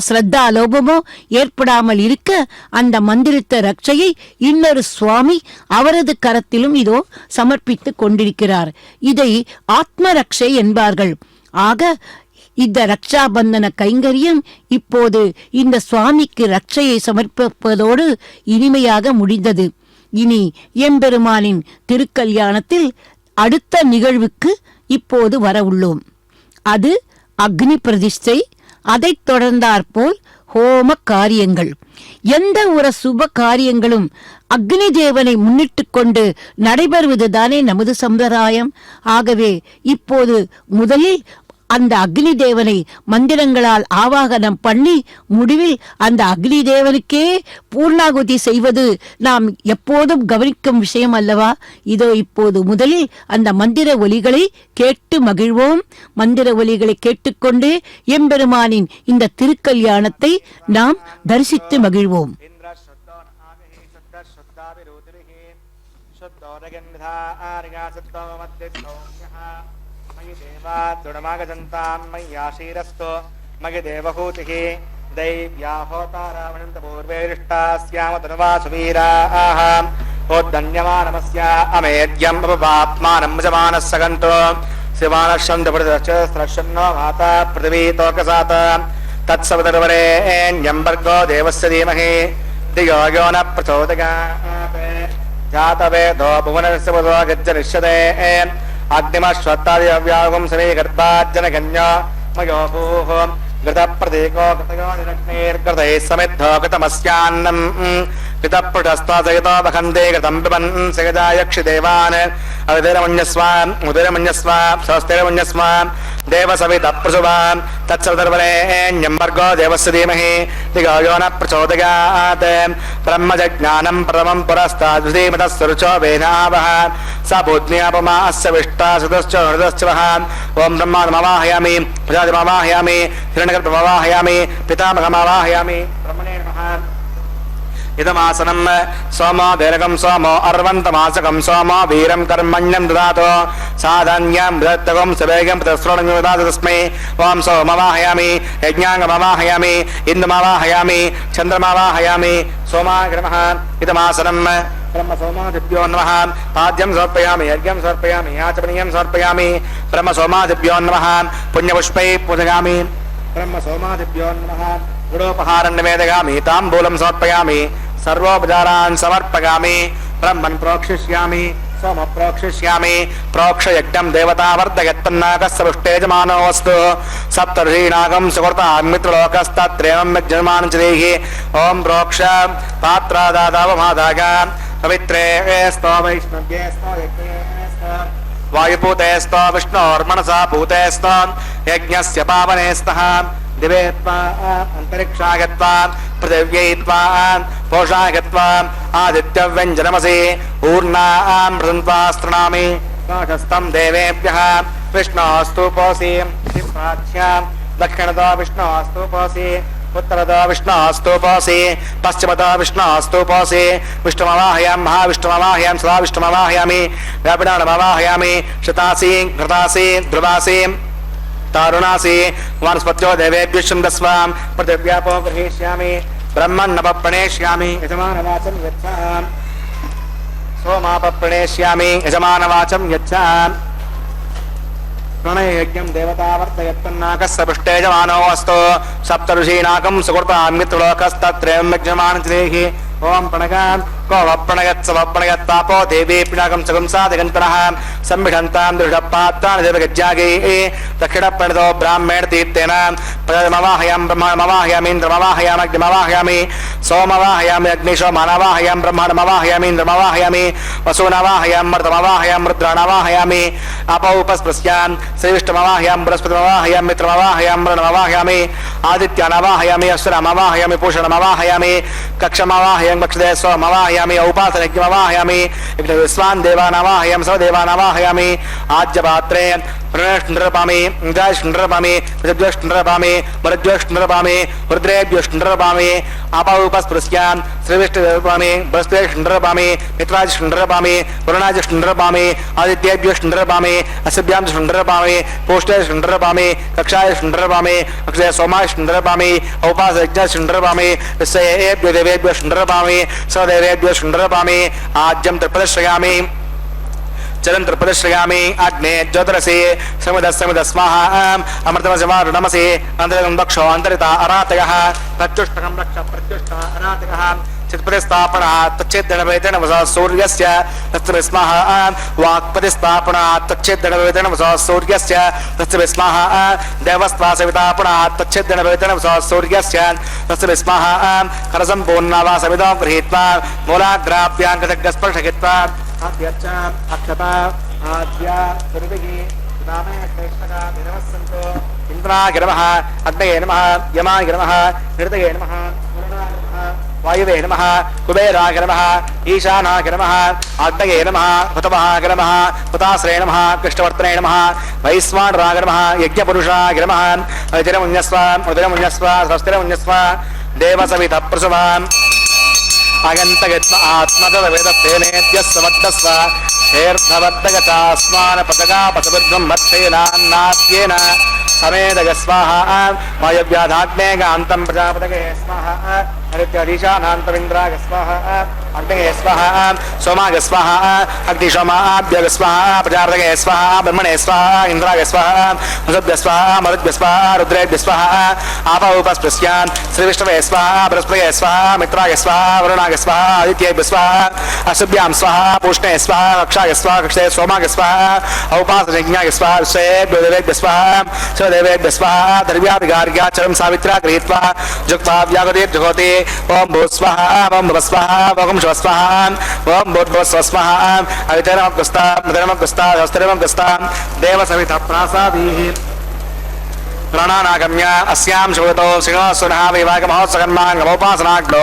ஸ்ரத்தா லோபமோ ஏற்படாமல் இருக்க அந்த மந்திரித்த ரட்சையை இன்னொரு சுவாமி அவரது கரத்திலும் இதோ சமர்ப்பித்துக் கொண்டிருக்கிறார். இதை ஆத்ம ரக்ஷை என்பார்கள். ஆக இந்த ரக்ஷாபந்தன கைங்கரியம் இப்போது இந்த சுவாமிக்கு ரட்சையை சமர்ப்பிப்பதோடு இனிமையாக முடிந்தது. இனி எம்பெருமானின் திருக்கல்யாணத்தில் அடுத்த நிகழ்வுக்கு இப்போது வர உள்ளோம். அது அக்னி பிரதிஷ்டை. அதைத் தொடர்ந்தாற்போல் ஹோம காரியங்கள். எந்த ஒரு சுப காரியங்களும் அக்னி தேவனை முன்னிட்டு கொண்டு நடைபெறுவதுதானே நமது சம்பிரதாயம். ஆகவே இப்போது முதலில் அந்த அக்னி தேவனை மந்திரங்களால் ஆவாகனம் பண்ணி முடிவில் அந்த அக்னி தேவனுக்கே பூர்ணாகுதி செய்வது நாம் எப்போதும் கவனிக்கும் விஷயம் அல்லவா? இதோ இப்போது முதலில் அந்த மந்திர ஒலிகளை கேட்டு மகிழ்வோம். மந்திர ஒலிகளை கேட்டுக்கொண்டு எம்பெருமானின் இந்த திருக்கல்யாணத்தை நாம் தரிசித்து மகிழ்வோம். देवादृढमागजन्तान् मय्याशीरस्तो मयि देवहूतिः दैव्याहोतारावणन्तपूर्वेरिष्टास्याम तनुवासुवीराः होद्धन्यमानमस्य अमेद्यम् अपपाप्मानम् जमानः सगन्तो शिवानश्चन्द्रप्रदश्चस्रश्चन्नो माता पृथिवी तोकसात तत्सवितर्वरेण्यम् भर्गो देवस्य धीमहि धियो यो न प्रचोदयात् जातवेदो भुवनस्य वदो गच्छनिष्यते अग्निमश्वत्तादिव्यागुं समीकर्ताज्जनगन्यो मयो भूः घृतप्रतीको घृतयो निरग्नेर्घृतैः समिद्धो घृतमस्यान्नम् घृतपृष्ठस्त्वासहितो वखन्ते घृतं पिबन् सगजायक्षिदेवान् अविधिरमन्यस्वाम् उदिरमन्यस्व स्वस्तिरमन्यस्व देवसवितप्रसुवान् तत्सवितर्वरेण्यं भर्गो देवस्य धीमहि धियो यो न प्रचोदयात् ब्रह्मजज्ञानं परमं पुरस्ताद्विधीमतः सुरुचो वेदावः स भूज्ञापमा अस्य विष्टा सुतश्च हृदश्च वः ॐ ब्रह्माणमवाहयामि प्रजातिमवाहयामि हिरण्यगर्भमवाहयामि पितामहमवाहयामि ब्रह्मणे नमः इदमासनं सोमो देरकं सोमो अर्वन्तमासकं सोमो वीरं कर्मण्यं ददातु साधन्यं दत्तकं सवेगं प्रतस्रोणं ददातु तस्मै ॐ सोमवाहयामि यज्ञाङ्गमवाहयामि इन्दुमवाहयामि चन्द्रमवाहयामि सोमाय नमः इदमासनं ब्रह्मसोमादिभ्यो नमः पाद्यं समर्पयामि यज्ञं समर्पयामि याचपनीयं समर्पयामि ब्रह्मसोमादिभ्यो नमः पुण्यपुष्पैः पूजयामि ब्रह्मसोमादिभ्यो नमः गुडोपहारं निवेदयामि ताम्बूलं समर्पयामि सर्वोपचारान् समर्पयामि ब्रह्मन् प्रोक्षिष्यामि सोम प्रोक्षिष्यामि प्रोक्षयज्ञं देवतावर्धयत्तन्नाकस्य पुष्टेजमानोऽस्तु सप्तर्षीणागं सुकृता मित्रलोकस्तत्रेवं यज्ञमानञ्चदेहि ॐ प्रोक्ष पात्रादादावमादाग पवित्रे स्तो वैष्णव्ये स्तो यज्ञे स्तो वायुपूते स्तो विष्णोर्मनसा पूते स्तो यज्ञस्य पावने स्तः दिवे त्वा अंतरिक्षाय त्वा पृथिव्यै त्वा पोषाय त्वा आदित्यव्यञ्जनमसि ऊर्णां मृदन्त्वास्तृणामि काशस्तं देवेभ्यः विष्णोस्तुपोऽसि प्राच्यां दक्षिणतो विष्णोस्तुपोऽसि उत्तरतो विष्णोस्तुपोऽसि पश्चिमतो विष्णोस्तुपोऽसि विष्णुमवाहयां महाविष्णुमवाहयां सदा विष्णुमवाहयामि व्यापिनामवाहयामि शतासि घृतासि ध्रुवासि तारुणासि वनस्पत्यो देवेभ्यः छन्दस्वां पृथिव्यापो गृहीष्यामि ब्रह्मन्नपप्रणेष्यामि यजमानवाचं यच्छामि सोमापप्रणेष्यामि यजमानवाचं यच्छामि प्रणययज्ञं देवतावर्धयत्तन्नाकस्य पृष्ठे यजमानोऽस्तु सप्तऋषीणाकं सुकृतां मित्रलोकस्तत्रेवं यज्ञमानञ्जनेहि ओम प्रणगान को वप्रणगत् सवप्रणगत्तापो देवी पिनाकं सगं साधगन्तरः सम्मिढन्तां दृढपात्रान् देवगज्जागे दक्षिणप्रणतो ब्राह्मण तीर्थेन प्रजमवाहयां ब्रह्मणमवाहयामि इन्द्रमवाहयामि अग्निमवाहयामि सोमवाहयामि अग्निशोमानवाहयां ब्रह्माणमवाहयामि इन्द्रमवाहयामि वसूनवाहयां मर्दमवाहयां रुद्राणवाहयामि अपौपस्पृश्यां श्रीविष्णुमवाहयां बृहस्पतिमवाहयां मित्रमवाहयां वरुणमवाहयामि आदित्यानवाहयामि अश्वरमवाहयामि पूषणमवाहयामि कक्षमवाहयामि बक्षदे सोमवाहयामि औपासनज्ञमवाहयामि विश्वान् देवानवाहयामि सर्वदेवानवाहयामि आज्यपात्रे प्रणष्टृपामि इंद्राष्टृपामि प्रजज्योष्टृपामि मरुज्योष्टृपामि रुद्रेभ्योष्टृपामि अपौपस्पृश्यां श्रीविष्णुपामि बृहस्पतिष्टृपामि मित्राजष्टृपामि वरुणाजष्टृपामि आदित्येभ्योष्टृपामि अस्यभ्यां पोष्टेष्टृपामि कक्षायष्टृपामि अक्षय सोमाष्टृपामि औपासयज्ञष्टृपामि विश्वेभ्यो देवेभ्यो शुंडरपामि सदेवेभ्यो शुंडरपामि आज्यं त्रिप्रदर्शयामि चरन् त्रिप्रदर्शयामि अग्ने ज्योतिरसि समिदस्वाहा अमृतमसि अन्तरं दक्षो अन्तरिता अरातयः प्रत्युष्टकं रक्ष प्रत्युष्ट अरातयः चित्प्रतिस्थापनात् तच्चेद्दणवेदेन वसा सूर्यस्य तस्य विस्मः वाक्प्रतिस्थापनात् तच्चेद्दणवेदेन वसा सूर्यस्य तस्य विस्मः देवस्त्वासवितापनात् तच्चेद्दणवेदेन वसा सूर्यस्य तस्य विस्मः करसम्पूर्णा सविता गृहीत्वा मूलाग्राभ्याङ्गस्पर्शयित्वा आद्यच्च अक्षता आद्या दुर्विहि नामे श्रेष्ठका विनवस्सन्तो इन्द्राय नमः अग्नये नमः यमाय नमः हृदये नमः वरुणाय नमः वायुवे नमः कुबेराय नमः ईशानाय नमः आग्नेये नमः हुतवहाय नमः हुताश्रये नमः कृष्णवर्तने नमः वैश्वानराय नमः यज्ञपुरुषाय नमः अजरमुञ्जस्व उदरमुञ्जस्व स्वस्तिरमुञ्जस्व देवसवितप्रसवान् अगन्तगत्म आत्मगतवेदत्तेनेद्यस्य वड्डस्व शेर्धवड्डगतास्मान् पतगापतविद्वं मत्सेनान्नाद्येन समेदगस्वाहा वायव्याधाग्नेगान्तं प्रजापतये स्वाहा हरित्यधीशानान्तरिन्द्राय स्वाहा अग्नये स्वाहा सोमाय स्वाहा अग्निशोमाभ्यः स्वाहा प्रजापतये स्वाहा ब्रह्मणे स्वाहा इन्द्राय स्वाहा वसुभ्यः स्वाहा मरुद्भ्यः स्वाहा रुद्रेभ्यः स्वाहा आपौपस्पृश्यान् श्रीविष्णवे स्वाहा बृहस्पतये स्वाहा मित्राय स्वाहा वरुणाय स्वाहा आदित्येभ्यः स्वाहा अशुभ्यां स्वाहा पूष्णे स्वाहा कक्षाय स्वाहा कक्षे सोमाय स्वाहा औपासनयज्ञाय स्वाहा विश्वेभ्यो देवेभ्यः स्वाहा शिवदेवेभ्यः स्वाहा द्रव्याभिगार्ग्याचरं सावित्रा गृहीत्वा जुक्त्वा व्यागतिर्जुहोति ओम भूः स्वाहा ओम भुवः स्वाहा ओम शिवः स्वाहा ओम भूर्भुवः स्वः स्वाहा अवितरमग्रस्ता मृतरमग्रस्ता हस्तरमग्रस्ता देवसवितः प्रासादीः प्राणानागम्य अस्यां शुभतो सिंहस्वनः वैवाहिकमहोत्सवकर्माङ्गमोपासनाग्नो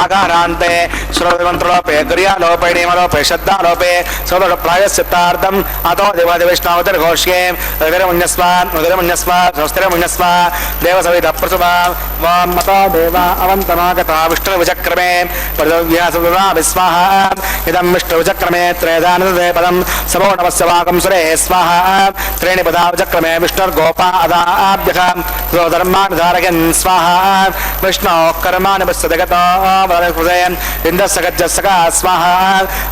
आकारान्ते श्रोतमन्त्रलोपे क्रियालोपे नियमलोपे श्रद्धालोपे सौदप्रायश्चित्तार्थम् अतो देवादिविष्णावतिर्घोष्ये उदरमुन्यस्व स्वस्तिरमुन्यस्व देवसवितः प्रसुभा वां मतो देवा अवन्तमागता विष्णुविचक्रमे विस्वाहा इदं विष्णुविचक्रमे त्रयदानन्दे पदं समो नमस्य वाकं सुरे स्वाहा त्रीणि पदा विचक्रमे विष्णुर्गोपा अदा धर्मानुधारयन् स्वाहा विष्णो कर्माणि पश्यदगतो इन्द्रसगज्जसका स्वाहा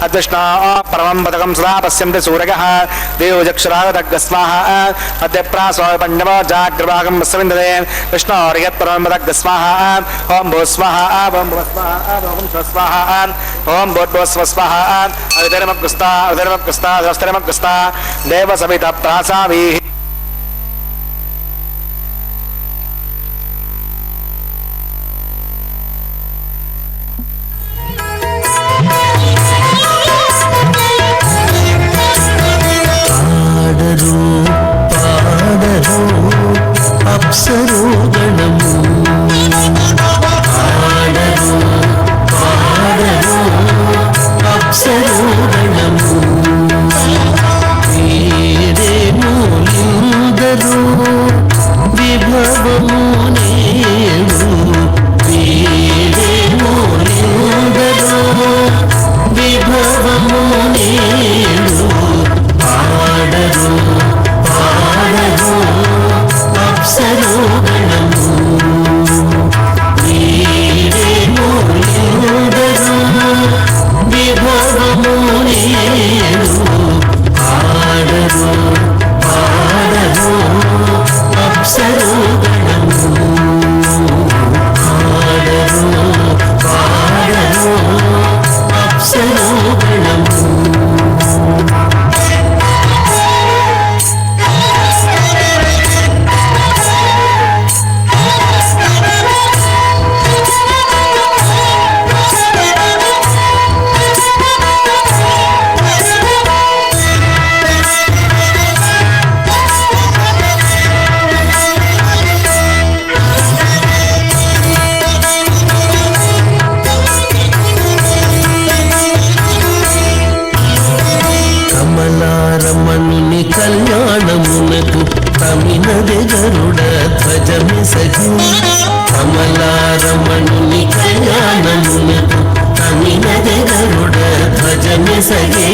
अद्विष्णो परमं पदकं सदा पश्यन्ति सूरयः देवचक्षुरागतग् स्वाहा अद्य प्रास्वापण्डवो जाग्रवागं वस्विन्दते विष्णोर्यत्परमं पदग् स्वाहा ॐ भूः स्वाहा ॐ भुवः स्वाहा ॐ शिवः स्वाहा ॐ भूर्भुवः स्वः स्वाहा अवितरमग्रस्ता हस्तरमग्रस्ता देवसवितः प्रासावीः అప్సరోగణము ఆడరు పాడరు అప్సరోగణము వీరేమూలిందరు విభవము నేడు వీరేమూలిందరు విభవము నేడు ఆడరు పాడరు అప్సరోగణము వీరేమూలిందరు విభవము నేడు ఆడరు పాడరు అప్సరోగణము ఆడరు పాడరు అప్సరోగణము రమణుని కళ్యాణమునకు తమినది గరుడ ధ్వజమిసగు కమలారమణుని కళ్యాణమునకు తమినది గరుడ ధ్వజమిసగే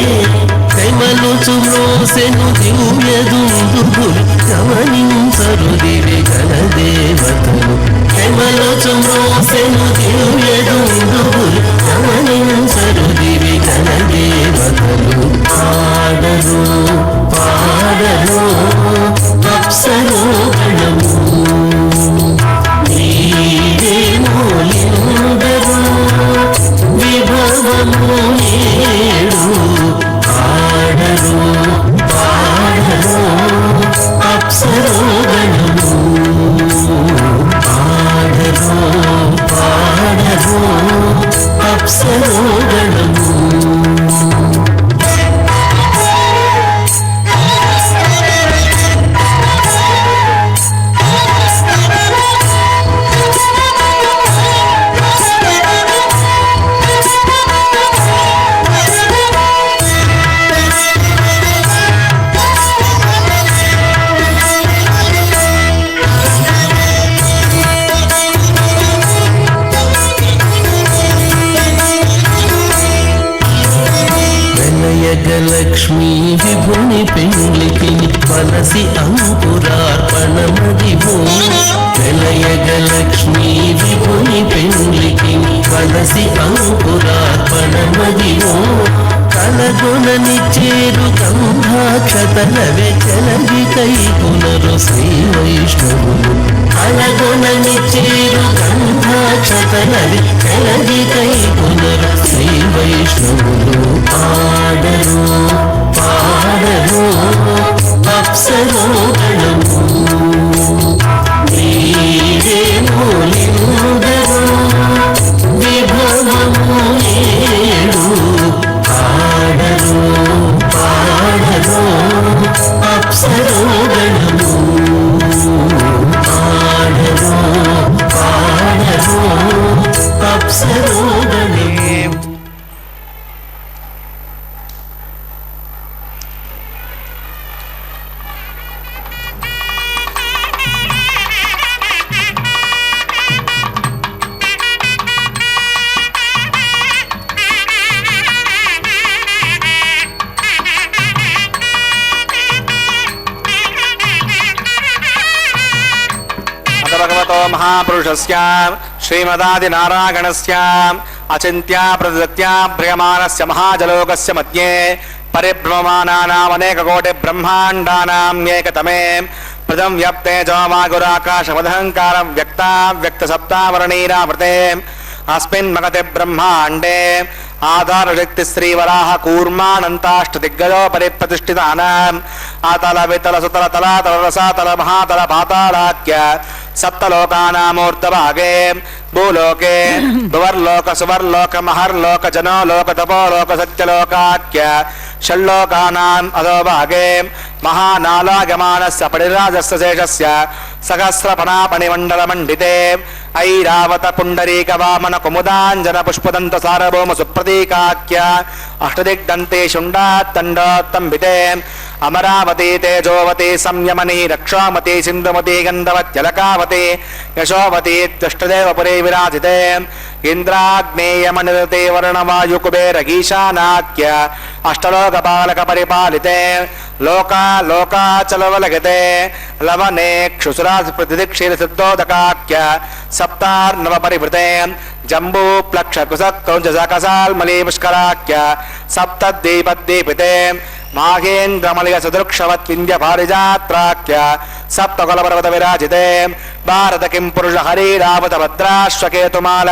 కైమలుచు మ్రోసెను దివ్యదుందుగులు గమనించరు దివి గల దేవతలు కైమలుచు మ్రోసెను దివ్యదుందుగులు గమనించరు దివి గల దేవతలు పాడరు పాడరు అప్సరోగణము వీరేమూలిందరు విభవము నేడు ఆడరు పాడరు అప్సరోగణము ఆడరు పాడరు అప్సరోగణము పెండ్లికి వలసి అంకురార్పణమదివో వెలయగలక్ష్మీ విభుని పెండ్లికి వలసి అంకురార్పణమదివో కలగొనని చేరు గంధాక్షతలవే చలగి కైగుణరు శ్రీ వైష్ణవులు కలగొనని చేరు గంధాక్షతలవి చలగి కైగుణరు శ్రీ వైష్ణవులు ఆడరు పాడరు అప్సరోగణము నీడేమూలిందరు విభవము ఏడు ఆడరు పాడరు అప్సరోగణము ఆడరు పాడరు అప్సరోగణము. भगवतो महापुरुषस्य श्रीमदादिनारायणस्य अचिन्त्या प्रदत्या भ्रियमाणस्य महाजलोकस्य मध्ये परिभ्रममानानामनेककोटिब्रह्माण्डानाम् एकतमे प्रथम व्याप्ते जवामागुराकाशमदहङ्कारं व्यक्ता व्यक्तसप्तावरणीरावृते अस्मिन् मगते ब्रह्माण्डे आधारशक्ति श्रीवराह कूर्मानन्ताष्टदिग्गजो परिप्रतिष्ठितानाम् आतल वितल सुतल तलातल रसातल महातल पातालाख्य सप्तलोकानामूर्तभागे भूलोके भुवर्लोक सुवर्लोक महर्लोक जनोलोक तपोलोक सत्यलोकाख्य षल्लोकानाम् अधोभागे महानालागमानस्य परिराजस्य शेषस्य सहस्रपणापणिमण्डलमण्डिते ऐरावत पुण्डरीक वामन कुमुदाञ्जन पुष्पदन्त सार्वभौम सुप्रतीकाख्य अष्टदिग्दन्ते शुण्डात्तण्डोत्तम्भिते अमरावती तेजोवती संयमनी रक्षामती सिन्धुमती गन्धवत्यलकावती यशोवती त्वष्टदेवपुरी विराजिते इन्द्राग्नेयमनिरते वर्णवायुकुबेरगीशानाख्य अष्टलोकपालक परिपालिते लोका लोकाचलवलगते लवने क्षुसुराप्रतिदिक्षीरसिद्धोदकाख्य सप्तार्णव परिवृते जम्बू प्लक्ष कुसक्कौञ्जसकसाल्मली पुष्कराख्य सप्तद्वीपद्वीपिते माहेन्द्रमलय सदृक्षवत् विन्द्य पारिजात्राख्य सप्तकुलपर्वत विराजिते भारत किं पुरुष हरिरावत भद्राश्वकेतुमाल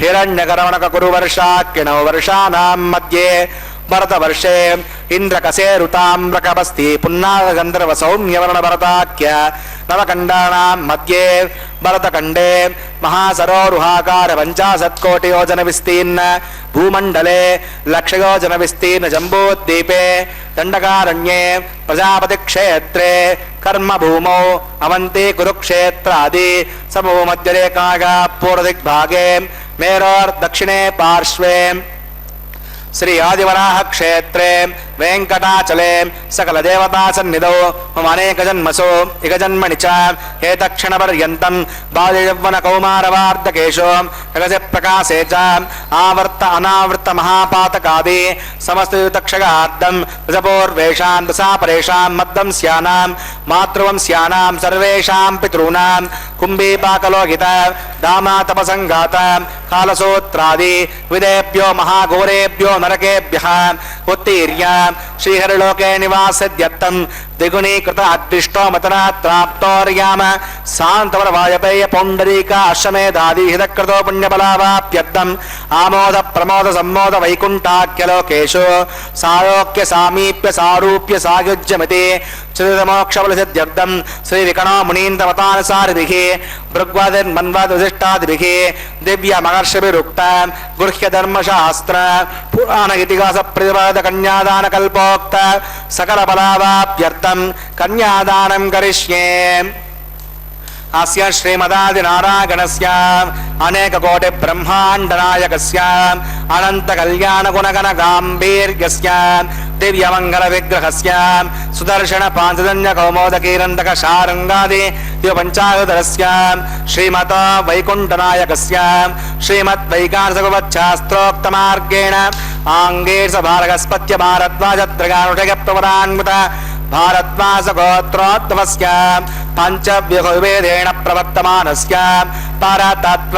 हिरण्यकरवणक कुरुवर्षाख्य नववर्षाणां मध्ये भरतवर्षे इन्द्रकसेरुताम्रकबस्ति पुन्नागन्धर्व सौम्यवर्ण भरताख्य नवकण्डानां मध्ये भरतखण्डे महासरोरुहाकार 50 कोटि योजन विस्तीर्ण भूमण्डले लक्षयोजन विस्तीर्ण जम्बूद्वीपे दण्डकारण्ये प्रजापति क्षेत्रे कर्मभूमौ अवन्ति कुरुक्षेत्रादि समभूमध्यरेखायाः पूर्वदिग्भागे मेरोर्दक्षिणे पार्श्वे श्री आदिवराह क्षेत्रे वेंकटाचले सकल देवता सन्निधौ मम अनेक जन्मसु इक जन्मनि च एतक्षणपर्यन्तं बाल्ययौवन कौमारवार्धकेषु जगसि प्रकाशे च आवर्त अनावृत महापातकादि समस्तयुतक्षगार्धं दशपूर्वेषां दशापरेषां मद्दं स्यानां मातृवंस्यानां सर्वेषां पितॄणां कुम्भीपाकलोहित दामातपसङ्गात कालसूत्रादि विदेभ्यो महाघोरेभ्यो नरकेभ्यः उत्तीर्य श्रीहरिलोके निवासद्यर्थं द्विगुणीकृत अदृष्टो मतनात्राप्तोर्याम शान्तवर वायपेय पौण्डरीक अश्वमेधादि हितकृतो पुण्यबलावाप्यर्थम् आमोद प्रमोद सम्मोद वैकुण्ठाख्यलोकेषु सायोक्य सामीप्य सारूप्य सायुज्यमिति चिरमोक्षबलसिद्ध्यर्थं श्रीविकणो मुनीन्द्रवतानुसारिभिः भृग्वादिर्मन्वादिविशिष्टादिभिः दिव्यमहर्षिभिरुक्त गुह्यधर्मशास्त्र पुराण इतिहास प्रतिपाद कन्यादानकल्पोक्त सकलबलावाप्यर्थं कन्यादानं करिष्ये। अस्य श्रीमदादिनारायणस्य अनेककोटि ब्रह्माण्डनायकस्य अनंत कल्याण गुणगण गाम्भीर्यस्य दिव्यमंगल विग्रहस्य सुदर्शन पांचजन्य कौमोदकीरंतक शारंगादि पंचायुधरस्य श्रीमत वैकुंठनायकस्य श्रीमद् वैकानसगवच्छास्त्रोक्तमार्गेण आंगेर्ष भारगस्पत्य भारद्वाज त्रयानुषय प्रवरान्वित भारद्वाज गोत्रोद्भवस्य पंचव्यूहवेदेन प्रवर्तमानस्य परतत्त्व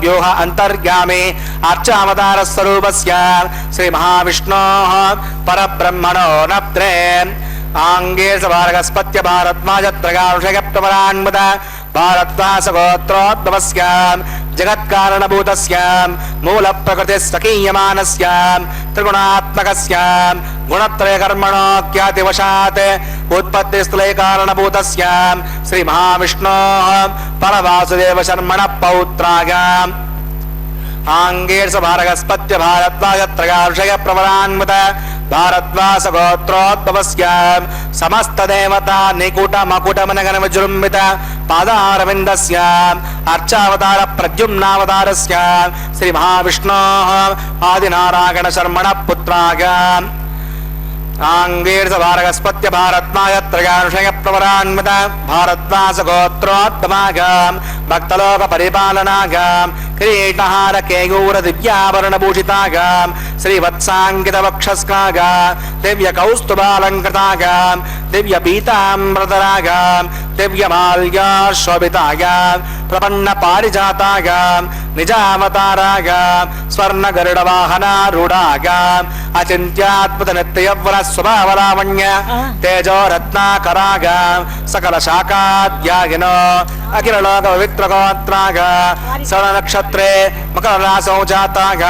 व्यूह अंतर्गामी अर्चावतार स्वरूपस्य श्री महाविष्णोः परब्रह्मणो नप्त्रे आंगे सभारगस्पत्य भारद्वाजत्रगारुषयप्रवरान्मुद भारद्वास गोत्रोद्भवस्य जगत्कारणभूतस्य मूलप्रकृतिस्सकीयमानस्य त्रिगुणात्मकस्य गुणत्रयकर्मणोऽख्यातिवशात् उत्पत्तिस्थले कारणभूतस्य श्री महाविष्णोः परवासुदेव शर्मणः पौत्राय आंगेर्ष भारगस्पत्य भारद्वाजत्रगारुषय प्रवरान्मुद भारद्वास गोत्रोद्भवस्य समस्त देवता निकुट मकुट मनगन विजृंभित पादारविन्दस्य अर्चावतार प्रद्युम्नावतारस्य श्री महाविष्णोः आदिनारायण शर्मणः पुत्राय आंगेर्ष भारगस्पत्य भारद्वाजत्रगारुषय प्रवरान्मुद भारद्वास गोत्रोद्भवाय भक्तलोक परिपालनाय किरीटहार केयूर दिव्याभरणभूषिताय श्रीवत्साङ्कित वक्षस्काय दिव्य कौस्तुभालङ्कृताय दिव्य पीताम्बरधराय दिव्य माल्याशोभिताय प्रपन्न पारिजाताय निजावताराय स्वर्ण गरुड वाहनारूढाय अचिन्त्याद्भुत नित्ययव्र स्वभावलावण्य तेजो रत्नाकराय सकल शाखाध्यायिनो अखिल लोक पवित्र गोत्राय षड नक्षत्रे मकर रासौ जाताय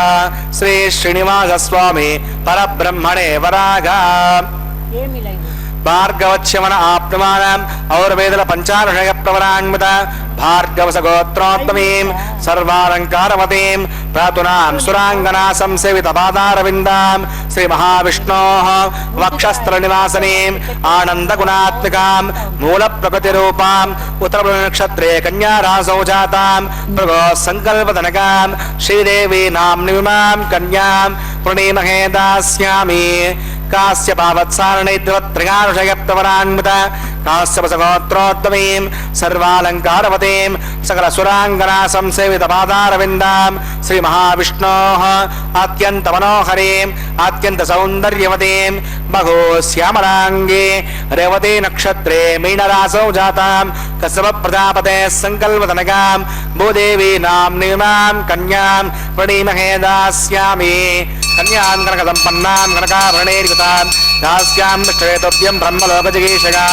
श्री श्रीनिवास स्वामी परब्रह्मणे वराग भार्गवच्यमन आप्नुमानम् औरवेदल पंचारुषय प्रवरान्मुद भार्गवस गोत्रोत्तमीं सर्वालंकारवतीं प्रातुनां सुरांगना संसेवित पादारविन्दां श्री महाविष्णोः वक्षस्त्र निवासनीं आनंद गुणात्मिकां मूल प्रकृति रूपां उत्तर नक्षत्रे कन्या रासौ जातां प्रभो संकल्पधनकां श्रीदेवी नाम्निमां कन्यां प्रणीमहे दास्यामि काश्यपावत्सारणैत्रगारुषयप्रवरान्मुद काश्यपसगोत्रोत्तमीं सर्वालंकारवतीं सकल सुरांगना संसेवित पादारविन्दां श्री महाविष्णोः अत्यंत मनोहरीं अत्यंत सौंदर्यवतीं बहु श्यामलांगे रेवती नक्षत्रे मीनरासौ जातां कश्यप प्रजापते संकल्पधनकां भूदेवी नाम्निमां कन्यां प्रणीमहे दास्यामि कन्यां कनकसम्पन्नां कनकाभरणैर्युतां दास्यां श्वेतोद्यं ब्रह्मलोकजिगीषया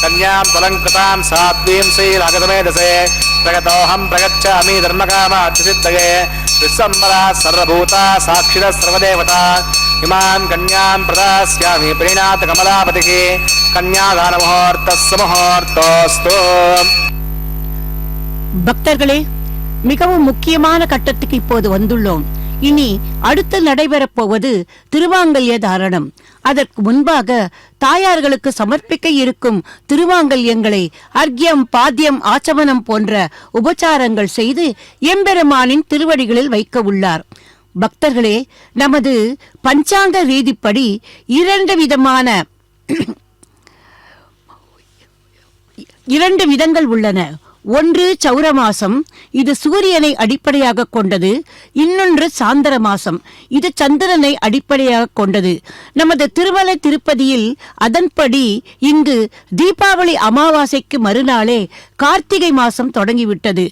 कन्यां फलङ्कृतां सात्वीं श्रीरागसमेधसे प्रगतोऽहं प्रगच्छामि धर्मकामार्थसिद्धये विश्वम्बरा सर्वभूता साक्षिरः सर्वदेवता इमां कन्यां प्रदास्यामि प्रीणात कमलापतिः कन्यादानमुहूर्तः सुमुहूर्तोऽस्तु. பக்தர்களே, மிகவும் முக்கியமான கட்டத்துக்கு இப்போது வந்துள்ளோம். இனி அடுத்து நடைபெறப் போவது திருமாங்கல்ய தாரணம். அதற்கு முன்பாக தாயார்களுக்கு சமர்ப்பிக்க இருக்கும் திருமாங்கல்யங்களை அர்க்யம், பாத்தியம், ஆச்சமனம் போன்ற உபச்சாரங்கள் செய்து எம்பெருமானின் திருவடிகளில் வைக்க உள்ளார். பக்தர்களே, நமது பஞ்சாங்க ரீதிப்படி 2 விதங்கள் உள்ளன. ஒன்று சௌர மாசம், இது சூரியனை அடிப்படையாக கொண்டது. இன்னொன்று சாந்தர மாசம், இது சந்திரனை அடிப்படையாக கொண்டது. நமது திருமலை திருப்பதியில் அதன்படி இங்கு தீபாவளி அமாவாசைக்கு மறுநாளே கார்த்திகை மாசம் தொடங்கிவிட்டது.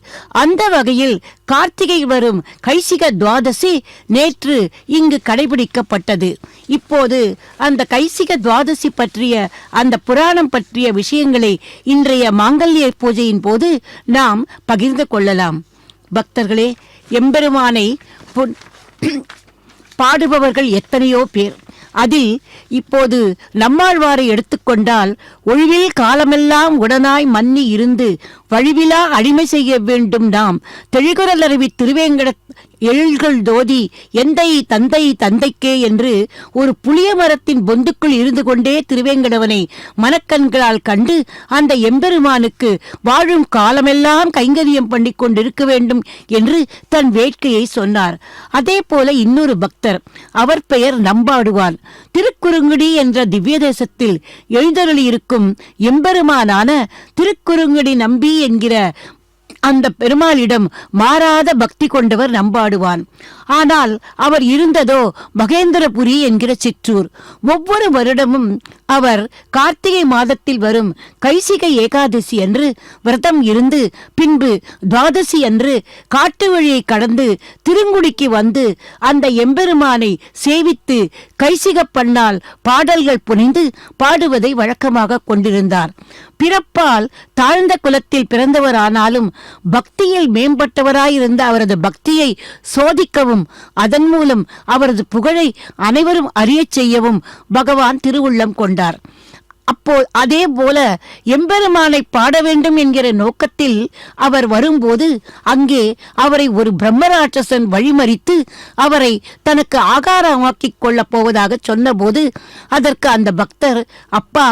அந்த வகையில் கார்த்திகை வரும் கைசிக துவாதசி நேற்று இங்கு கடைபிடிக்கப்பட்டது. இப்போது அந்த கைசிக துவாதசி பற்றிய அந்த புராணம் பற்றிய விஷயங்களை இன்றைய மாங்கல்ய பூஜையின் போது நாம் பகிர்ந்து கொள்ளலாம். பக்தர்களே, எம்பெருமானை பாடுபவர்கள் எத்தனையோ பேர். அதில் இப்போது நம்மாழ்வாரை எடுத்துக்கொண்டால், ஒழிவில் காலமெல்லாம் உடனாய் மன்னி இருந்து வழிவிலா அடிமை செய்ய வேண்டும் நாம் தெளிகுரல் அருவி திருவேங்கட எழில்கள் தோதி எந்தை தந்தை தந்தைக்கே என்று ஒரு புளிய மரத்தின் பொந்துக்குள் இருந்து கொண்டே திருவேங்கடவனை மனக்கண்களால் கண்டு அந்த எம்பெருமானுக்கு வாழும் காலமெல்லாம் கைங்கரியம் பண்ணி கொண்டிருக்க வேண்டும் என்று தன் வேட்கையை சொன்னார். அதே போல இன்னொரு பக்தர், அவர் பெயர் நம்பாடுவான். திருக்குறுங்குடி என்ற திவ்ய தேசத்தில் எழுந்தருளியிருக்கும் எம்பெருமானான திருக்குறுங்குடி நம்பி என்கிற அந்த பெருமாளிடம் மாறாத பக்தி கொண்டவர் நம்பாடுவான். ஆனால் அவர் இருந்ததோ மகேந்திரபுரி என்கிற சிற்றூர். ஒவ்வொரு வருடமும் அவர் கார்த்திகை மாதத்தில் வரும் கைசிகை ஏகாதசி அன்று விரதம் இருந்து பின்பு துவாதசி அன்று காட்டு வழியை கடந்து திருங்குடிக்கு வந்து அந்த எம்பெருமானை சேவித்து கைசிக பண்ணால் பாடல்கள் புனைந்து பாடுவதை வழக்கமாக கொண்டிருந்தார். பிறப்பால் தாழ்ந்த குலத்தில் பிறந்தவரானாலும் பக்தியில் மேம்பட்டவராயிருந்த அவரது பக்தியை சோதிக்கவும் அதன் மூலம் அவரது புகழை அனைவரும் அறியச் செய்யவும் பகவான் திருவுள்ளம் கொண்டார். அப்போ அதே போல எம்பெருமானை பாட வேண்டும் என்கிற நோக்கத்தில் அவர் வரும்போது அங்கே அவரை ஒரு பிரம்மராட்சசன் வழிமறித்து அவரை தனக்கு ஆகாரமாக்கிக் கொள்ளப் போவதாக சொன்னபோது அதற்கு அந்த பக்தர், அப்பா,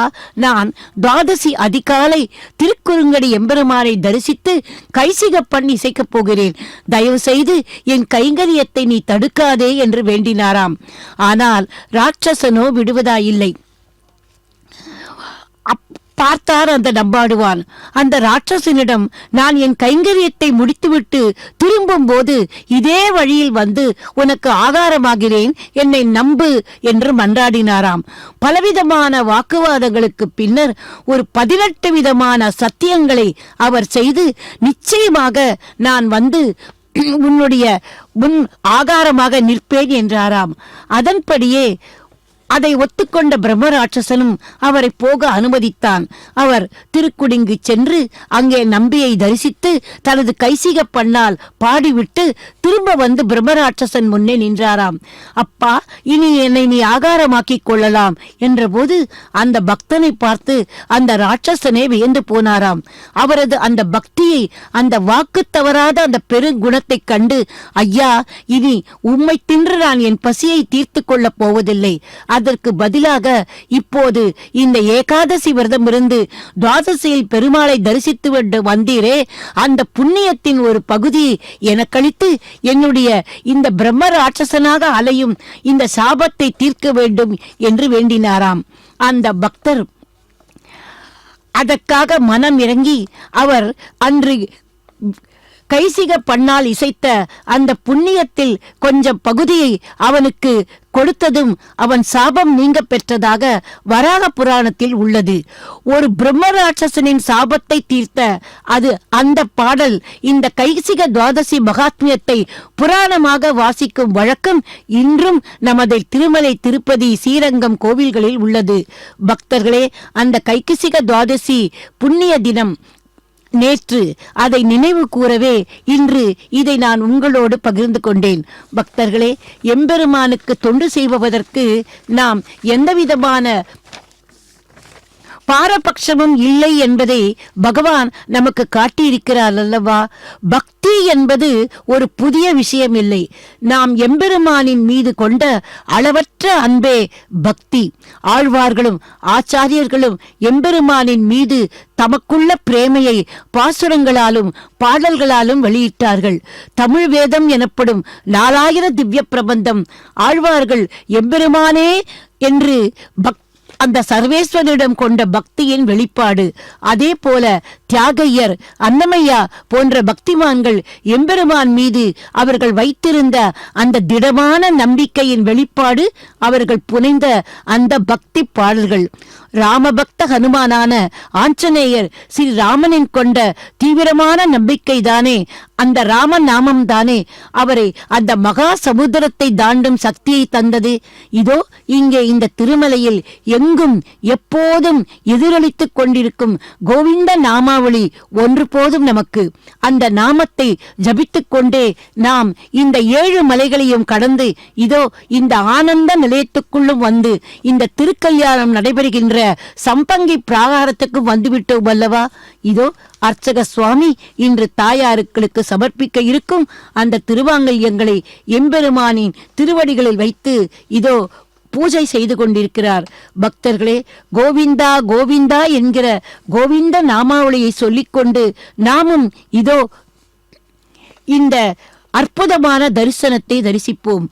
நான் துவாதசி அதிகாலை திருக்குறுங்கடி எம்பெருமானை தரிசித்து கைசிக பண்ணி இசைக்கப் போகிறேன், தயவு செய்து என் கைங்கரியத்தை நீ தடுக்காதே என்று வேண்டினாராம். ஆனால் ராட்சசனோ விடுவதாயில்லை. பார்த்தார் அந்த நம்பாடுவான். அந்த ராட்சசனிடம், நான் என் கைங்கரியத்தை முடித்துவிட்டு திரும்பும் போது இதே வழியில் வந்து உனக்கு ஆகாரமாகிறேன், என்னை நம்பு என்று மன்றாடினாராம். பலவிதமான வாக்குவாதங்களுக்கு பின்னர் ஒரு 18 விதமான சத்தியங்களை அவர் செய்து நிச்சயமாக நான் வந்து உன்னுடைய முன் ஆகாரமாக நிற்பேன் என்றாராம். அதன்படியே அதை ஒத்துக்கொண்ட பிரம்மராட்சசனும் அவரை போக அனுமதித்தான். அவர் திருக்குடிங்கு சென்று அங்கே நம்பியை தரிசித்து தனது கைசிக பண்ணால் பாடிவிட்டு திரும்ப வந்து பிரம்மராட்சசன் முன்னே நின்றாராம். அப்பா, இனி என்னை நீ ஆகாரமாக்கிக் கொள்ளலாம் என்றபோது அந்த பக்தனை பார்த்து அந்த ராட்சசனே வியந்து போனாராம். அவரது அந்த பக்தியை, அந்த வாக்கு தவறாத அந்த பெருங்குணத்தை கண்டு, ஐயா, இனி உம்மை தின்று நான் என் பசியை தீர்த்து கொள்ளப் போவதில்லை, அதற்கு பதிலாக இப்போது இந்த ஏகாதசி விரதம் இருந்து துவாதசியில் பெருமாளை தரிசித்து வந்தீரே, அந்த புண்ணியத்தின் ஒரு பகுதி எனக்களித்து என்னுடைய இந்த பிரம்ம ராட்சசனாக அலையும் இந்த சாபத்தை தீர்க்க வேண்டும் என்று வேண்டினாராம். அந்த பக்தர் அதற்காக மனம் இறங்கி அவர் அன்று கைசிக பண்ணால் இசைத்த அந்த புண்ணியத்தில் கொஞ்சம் பகுதியை அவனுக்கு கொடுத்ததும் அவன் சாபம் நீங்க பெற்றதாக வராக புராணத்தில் உள்ளது. ஒரு பிரம்மராட்சசனின் சாபத்தை தீர்த்த அது அந்த பாடல் இந்த கைசிக துவாதசி மகாத்மியத்தை புராணமாக வாசிக்கும் வழக்கம் இன்றும் நமது திருமலை, திருப்பதி, ஸ்ரீரங்கம் கோவில்களில் உள்ளது. பக்தர்களே, அந்த கைசிக துவாதசி புண்ணிய தினம் நேற்று, அதை நினைவு கூறவே இன்று இதை நான் உங்களோடு பகிர்ந்து கொண்டேன். பக்தர்களே, எம்பெருமானுக்கு தொண்டு செய்வதற்கு நாம் எந்தவிதமான பாரபட்சமும் இல்லை என்பதை பகவான் நமக்கு காட்டியிருக்கிறார் அல்லவா. பக்தி என்பது ஒரு புதிய விஷயம் இல்லை. நாம் எம்பெருமானின் மீது கொண்ட அளவற்ற அன்பே பக்தி. ஆழ்வார்களும் ஆச்சாரியர்களும் எம்பெருமானின் மீது தமக்குள்ள பிரேமையை பாசுரங்களாலும் பாடல்களாலும் வெளியிட்டார்கள். தமிழ் வேதம் எனப்படும் 4000 திவ்ய பிரபந்தம் ஆழ்வார்கள் எம்பெருமானே என்று அந்த சர்வேஸ்வரிடம் கொண்ட பக்தியின் வெளிப்பாடு. அதே போல தியாகையர், அன்னமையா போன்ற பக்திமான்கள் எம்பெருமான் மீது அவர்கள் வைத்திருந்த அந்த திடமான நம்பிக்கையின் வெளிப்பாடு அவர்கள் புனைந்த அந்த பக்தி பாடல்கள். ராமபக்த ஹனுமானான ஆஞ்சநேயர் ஸ்ரீ ராமனின் கொண்ட தீவிரமான நம்பிக்கை தானே அந்த ராம நாமம் தானே அவரை அந்த மகா சமுத்திரத்தை தாண்டும் சக்தியை தந்தது. இதோ இங்கே இந்த திருமலையில் எங்கும் எப்போதும் எதிரொலித்துக் கொண்டிருக்கும் கோவிந்த நாமாவளி ஒன்று போதும் நமக்கு. அந்த நாமத்தை ஜபித்துக் கொண்டே நாம் இந்த 7 மலைகளையும் கடந்து இதோ இந்த ஆனந்த நிலையத்துக்குள்ளும் வந்து இந்த திருக்கல்யாணம் நடைபெறுகின்ற சம்பங்கி பிராகாரத்துக்கு வந்துவிட்டோம் அல்லவா. இதோ அர்ச்சக சுவாமி இன்று தாயாருக்கு சமர்ப்பிக்க இருக்கும் அந்த திருவாங்கல்யங்களை எம்பெருமானின் திருவடிகளில் வைத்து இதோ பூஜை செய்து கொண்டிருக்கிறார். பக்தர்களே, கோவிந்தா கோவிந்தா என்கிற கோவிந்த நாமாவளியை சொல்லிக்கொண்டு நாமும் இதோ இந்த அற்புதமான தரிசனத்தை தரிசிப்போம்.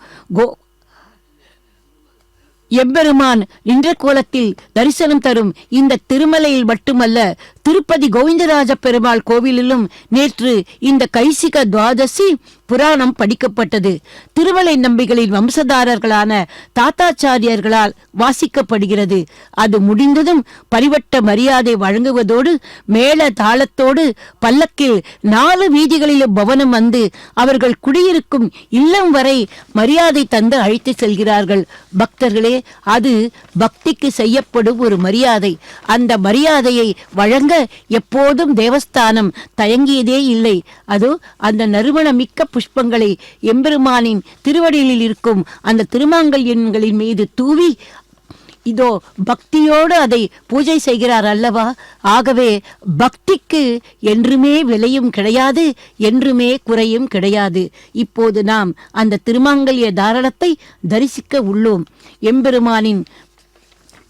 எம்பெருமான் நின்ற கோலத்தில் தரிசனம் தரும் இந்த திருமலையில் மட்டுமல்ல, திருப்பதி கோவிந்தராஜ பெருமாள் கோவிலிலும் நேற்று இந்த கைசிக துவாதசி புராணம் படிக்கப்பட்டது. திருமலை நம்பிகளின் வம்சதாரர்களான தாத்தாச்சாரியர்களால் வாசிக்கப்படுகிறது. அது முடிந்ததும் பரிவட்ட மரியாதை வழங்குவதோடு மேள தாளத்தோடு பல்லக்கில் 4 வீதிகளிலும் பவனம் வந்து அவர்கள் குடியிருக்கும் இல்லம் வரை மரியாதை தந்து அழைத்து செல்கிறார்கள். பக்தர்களே, அது பக்திக்கு செய்யப்படும் ஒரு மரியாதை. அந்த மரியாதையை வழங்க எப்போதும் தேவஸ்தானம் தயங்கியதே இல்லை. அதோ அந்த நறுமணமிக்க புஷ்பங்களை எம்பெருமானின் திருவடியில் இருக்கும் அந்த திருமாங்கல்யங்களின் மீது தூவி இதோ பக்தியோடு அதை பூஜை செய்கிறார் அல்லவா? ஆகவே பக்திக்கு என்றுமே விலையும் கிடையாது, என்றுமே குறையும் கிடையாது. இப்போது நாம் அந்த திருமாங்கல்ய தாரணத்தை தரிசிக்க உள்ளோம். எம்பெருமானின்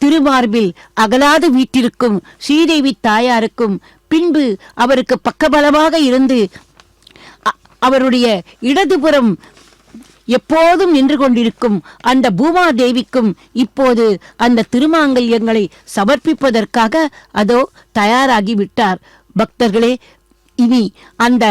திருமார்பில் அகலாது வீட்டிற்கும் ஸ்ரீதேவி தாயாருக்கும் பின்பு அவருக்கு பக்கபலமாக இருந்து அவருடைய இடதுபுறம் எப்போதும் நின்று கொண்டிருக்கும் அந்த பூமாதேவிக்கும் இப்போது அந்த திருமாங்கல்யங்களை சமர்ப்பிப்பதற்காக அதோ தயாராகிவிட்டார். பக்தர்களே, இனி அந்த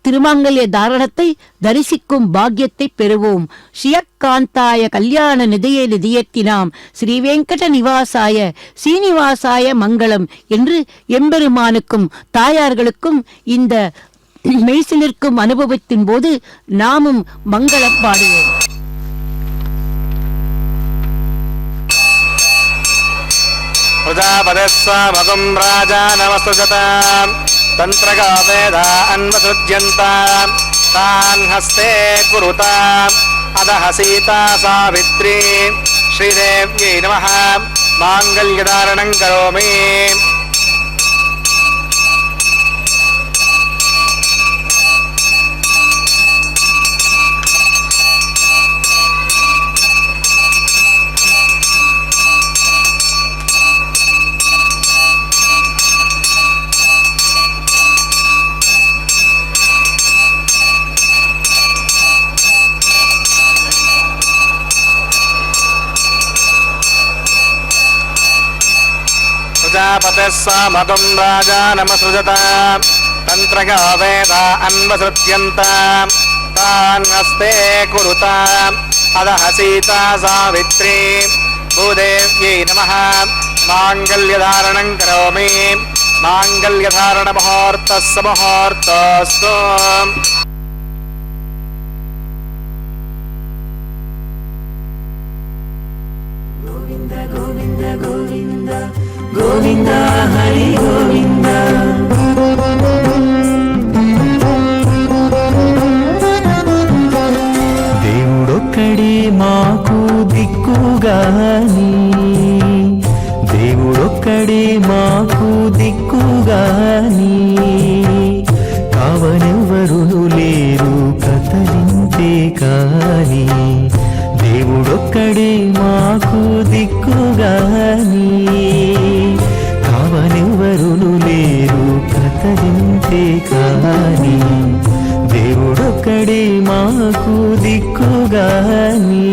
திருமாங்கல்ய தாரணத்தை தரிசிக்கும் பாக்கியத்தை பெறுவோம். ஸ்ரீயக்காந்தாய கல்யாண நிதிய நிதியத்தினாம் ஸ்ரீ வெங்கட நிவாசாய சீனிவாசாய மங்களம் என்று எம்பெருமானுக்கும் தாயார்களுக்கும் இந்த மெய்சிலிருக்கும் அனுபவத்தின் போது நாமும் மங்களம் பாடுவோம். பிரஜாபதஸ்வமகம் ராஜா நமஸ்துஜதாம் தந்திரகா வேதா அன்வசுஜ்யந்தாம் தான் ஹஸ்தே குருதாம் அதஹ சீதா சாவித்ரி ஸ்ரீதேவ்யை நமஹ மாங்கல்யதாரணம் கரோமி. प्रजापतिस्वमगं राजा नमसृजताम् तन्त्रगा वेदा अन्वसृज्यन्ताम् तान् हस्ते कुरुताम् अदः सीता सावित्री भूदेव्यै नमः माङ्गल्यधारणं करोमि. माङ्गल्यधारणमुहूर्तस्य मुहूर्तोऽस्तु. గోవింద హరి గోవింద. దేవుడొక్కడే మాకు దిక్కుగాని, దేవుడొక్కడే మాకు దిక్కుగాని, కావనెవ్వరును లేరు కథలింతే కాని, దేవుడొక్కడే మాకు దిక్కుగాని, కావనెవ్వరును లేరు కథలింతే కాని, దేవుడొక్కడే మాకు దిక్కుగాని,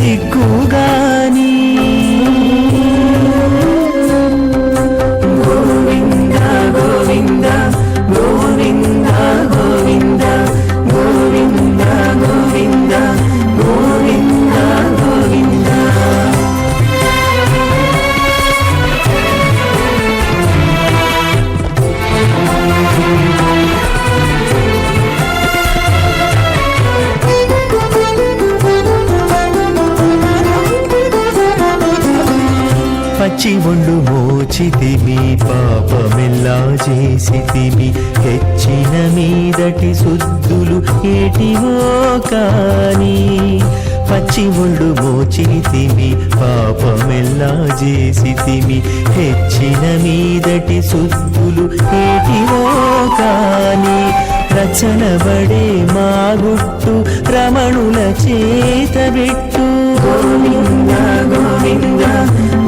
దిక్కుగాని. గోవింద గోవింద గోవింద గోవింద గోవింద గోవింద గోవింద గోవింద. పచ్చి ఒళ్ళు మోచితిమి, పాపమెల్లా చేసితిమి, హెచ్చిన మీదటి శుద్ధులు ఏటివో కాని, పచ్చి ఒళ్ళు మోచితిమి, పాపమెల్లా చేసితిమి, హెచ్చిన మీదటి శుద్ధులు ఏటివో కాని, రచనబడే మా గుట్టు రమణుల చేత పెట్టు. గోవింద గోవింద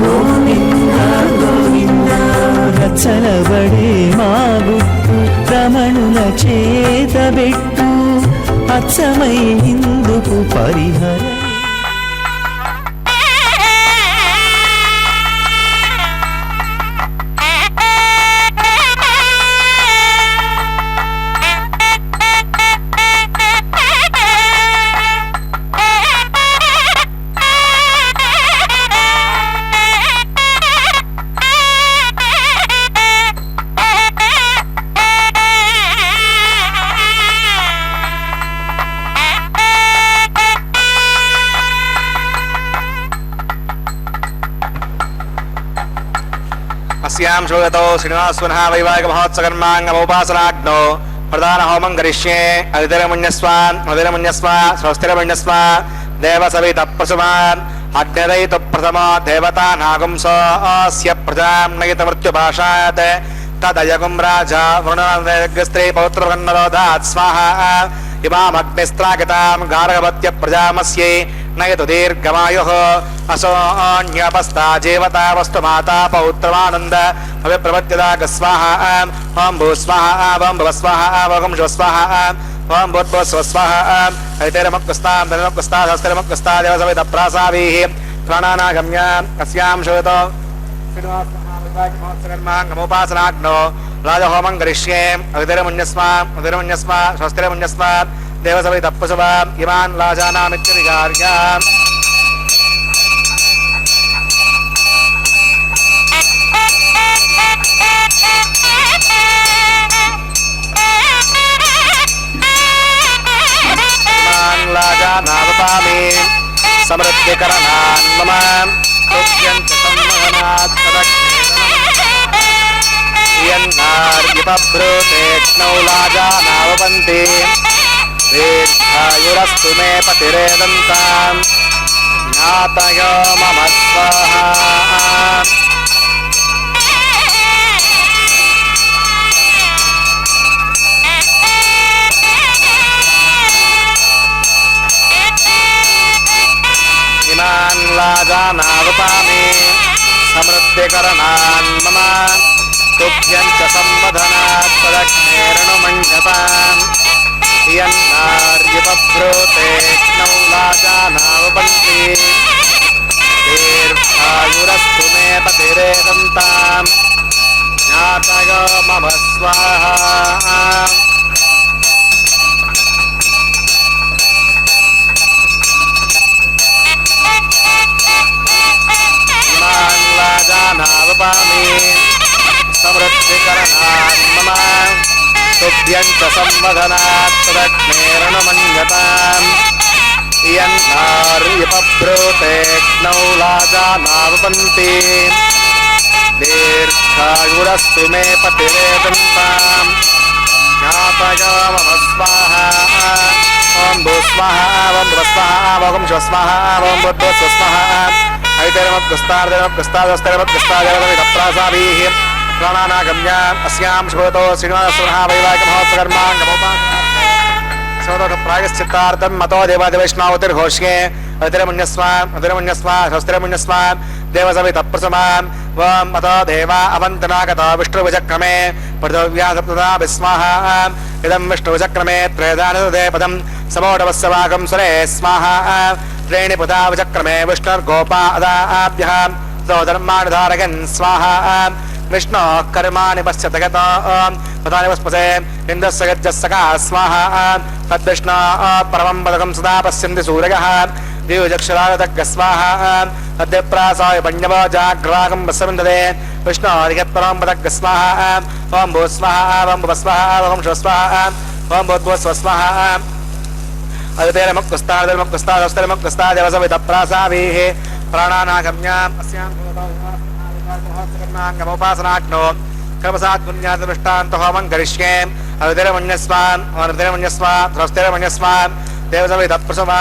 గోవింద గోవింద. రచనబడే మా గుట్టు రమణుల చేత పెట్టు, అచ్చమై ఇందుకు పరిహర. अस्यां श्रूयतो श्रीनिवासपुनः वैवाहिकमहोत्सकर्माङ्गमोपासनाग्नो प्रधान होमं करिष्ये अदितिरमुण्यस्व स्वस्तिरमुण्यस्व देवसवितः प्रसुमान् अग्निरयितु प्रथमो देवता नागुंसो अस्य प्रजां नयितमृत्युभाषात् तदयगुं राजा वरुणस्त्री पौत्रकन्नरोधात् स्वाहा इमामग्निस्त्रागतां गार्गवत्य प्रजामस्यै नयतु दीर्घमायुः असो अन्यपस्ता जीवता वस्तु माता पौत्रमानन्द अभिप्रवत्यदाग स्वाहा ओं भू स्वाहा ओं भुव स्वाहा ओं शिव स्वाहा ओं भूर्भुवः स्वः स्वाहा ऐतेरमुक्तस्तां धनमुक्तस्ता हस्तिरमुक्तस्ता देवसवितप्रासाभिः प्राणानागम्य अस्यां श्रूयतो महोत्सकर्माङ्गमोपासनाग्नो राजहोमं करिष्ये अदितिरमुण्यस्व स्वस्तिरमुण्यस्व देवसवितः प्रसुव इमान् राजानामित्यधिकार्य इमान् राजानावपामि समृद्धिकरणान् मम तुभ्यञ्च संवहनात् तदग्निर्यन्नार्यपभ्रूतेक्ष्णौ लाजानावपन्ति दीर्घायुरस्तु मे पतिरेदन्तां ज्ञातयो मम स्वाहा इमान् लाजानावपामि समृद्धिकरणान् मम तुभ्यञ्च संवदनात् तदग्निरनुमञ्जताम् यन्नार्यपभ्रूतेक्ष्णौ लाजानावपन्ति दीर्घायुरस्तु मे पतिरेदन्तां ज्ञातयो मम स्वाहा इमान् लाजानावपामि समृद्धिकरणान् मम तुभ्यञ्च संवदनात् तदग्निरनुमञ्जताम् यन्नार्यपभ्रूतेक्ष्णौ लाजानावपन्ति दीर्घायुरस्तु मे पतिरेदन्तां ज्ञातयो मम स्वाहा ओं भू स्वाहा ओं भुव स्वाहा ओं शिव स्वाहा ओं भूर्भुवः स्वः स्वाहा ऐतेरमुक्तस्तार्देवमुक्तस्तादेवसवितप्रासाभिः प्राणानागम्य अस्यां श्रूयतो श्रीनिवासपुनः वैवाहिकमहोत्सकर्माङ्गमोपासनाग्नो प्रायश्चित्तार्थं मतो देवादिवैष्णवतिर्घोष्ये अदितिरमुण्यस्व स्वस्तिरमुण्यस्व देवसवितः प्रसुमान् वं मतो देवा अवन्तनागतो विष्णुविचक्रमे पृथिव्या सप्तधा विस्वाहा इदं विष्णुविचक्रमे त्रयदानदे पदं समोढवस्य वागं सुरे स्वाहा त्रीणिपुधा विचक्रमे विष्णुर्गोपा अदाभ्यः सौधर्माणधारयन् स्वाहा विष्णो कर्माणि पश्यत गतो पदानि वस्पसे इन्द्रस्य यज्ञस्सका स्वाहा तद्विष्णो परमं पदकं सदा पश्यन्ति सूरयः दिव्यचक्षुरागतज्ञ स्वाहा तद्विप्रासाय पण्यवो जाग्रागं वस्सविन्दते विष्णो अधिगत्परं पदज्ञ स्वाहा ओं भू स्वाहा ओं भुव स्वाहा ओं शिव स्वाहा ओं भूर्भुवः स्वः स्वाहा अदितिरमुक्तस्तार्दिर्मुक्तस्ता देवसवितप्रासाभिः प्राणानागम्य अस्यां महोत्सकर्माङ्गमोपासनाग्नो कर्मसात् पुण्यादृष्टान्त होमं करिष्ये अदितिरमुण्यस्व स्वस्तिरमुण्यस्व देवसवितः प्रसुव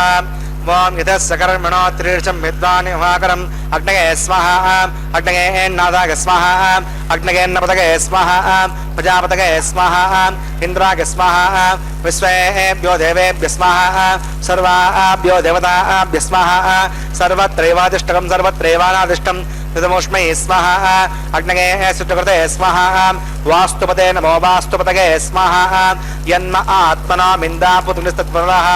ओं यतस्य कर्मणो त्रिर्षं विद्वान् उमाकरम् अग्नये स्वाहा अग्नयेन्नादाय स्वाहा अग्नयेन्नपतये स्वाहा प्रजापतये स्वाहा इन्द्राय स्वाहा विश्वेभ्यो देवेभ्यः स्वाहा सर्वाभ्यो देवताभ्यः स्वाहा सर्वत्रैवादिष्टकं सर्वत्रैवानादिष्टं तदमोष्मै स्वाहा अग्नये सुकृते स्वाहा वास्तुपते नमो वास्तुपतये स्वाहा यन्म आत्मनामिन्दापुतुनिस्तत्परः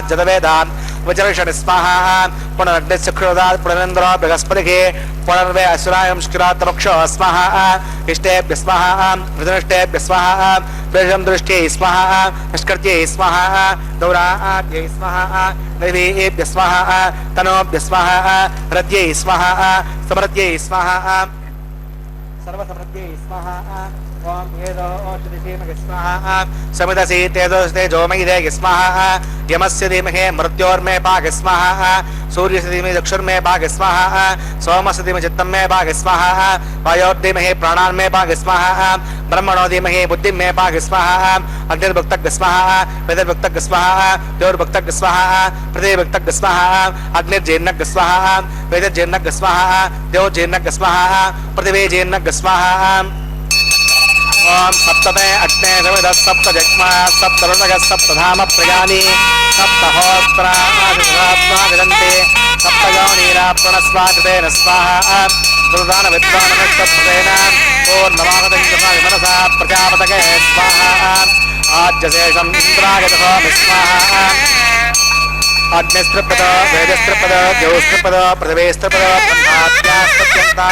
जतवेदान् वज्रषण स्वाहा पुनरग्निश्चक्रोदात् पुनरेन्द्रो बृहस्पतिः पुनर्वे असुरायं शुक्रात्मक्षो स्वाहा इष्टेभ्यः स्वाहा हृदनिष्टेभ्यः स्वाहा वेषं दृष्ट्यै स्वाहा निष्कृत्यै स्वाहा दौराभ्यै स्वाहा दैवीभ्यः स्वाहा तनोभ्यः स्वाहा हृद्यै स्वाहा समृद्ध्यै स्वाहा सर्वसमृद्ध्यै स्वाहा ओं वेदो ओषधिषीमहि स्वाहा समिदसि तेजोमयि देहि स्वाहा यमस्य धीमहि मृत्योर्मे पाहि स्वाहा सूर्यस्य धीमहि चक्षुर्मे पाहि स्वाहा सोमस्य धीमहि चित्तमे पाहि स्वाहा वायोर्धीमहि प्राणान्मे पाहि स्वाहा ब्रह्मणो धीमहि बुद्धिमे पाहि स्वाहा अग्निर्भक्तः स्वाहा वेदर्भक्तः स्वाहा देवर्भक्तः स्वाहा पृथिवीभक्तः स्वाहा अग्निर्जीर्णः स्वाहा वेदर्जीर्णः स्वाहा देवजीर्णः स्वाहा पृथिवीजीर्णः स्वाहा ओम सप्तमे अग्ने सविदः सप्त जग्मा सप्त ऋतगः सप्त धाम प्रयानि सप्त होत्रादिशात्मा विदन्ते सप्त योनीरा प्रणस्वाकृतेन स्वाहा दुर्दान विद्वान नष्टप्रदेन पूर्णमागतैकसा विमनसा प्रजापतये स्वाहा आज्यशेषं इन्द्रागतः स्वाहा अग्निस्त्रिपद वेदस्त्रिपद द्यौस्त्रिपद पृथिवीस्त्रिपद ब्रह्माद्यास्त्रिप्यन्ता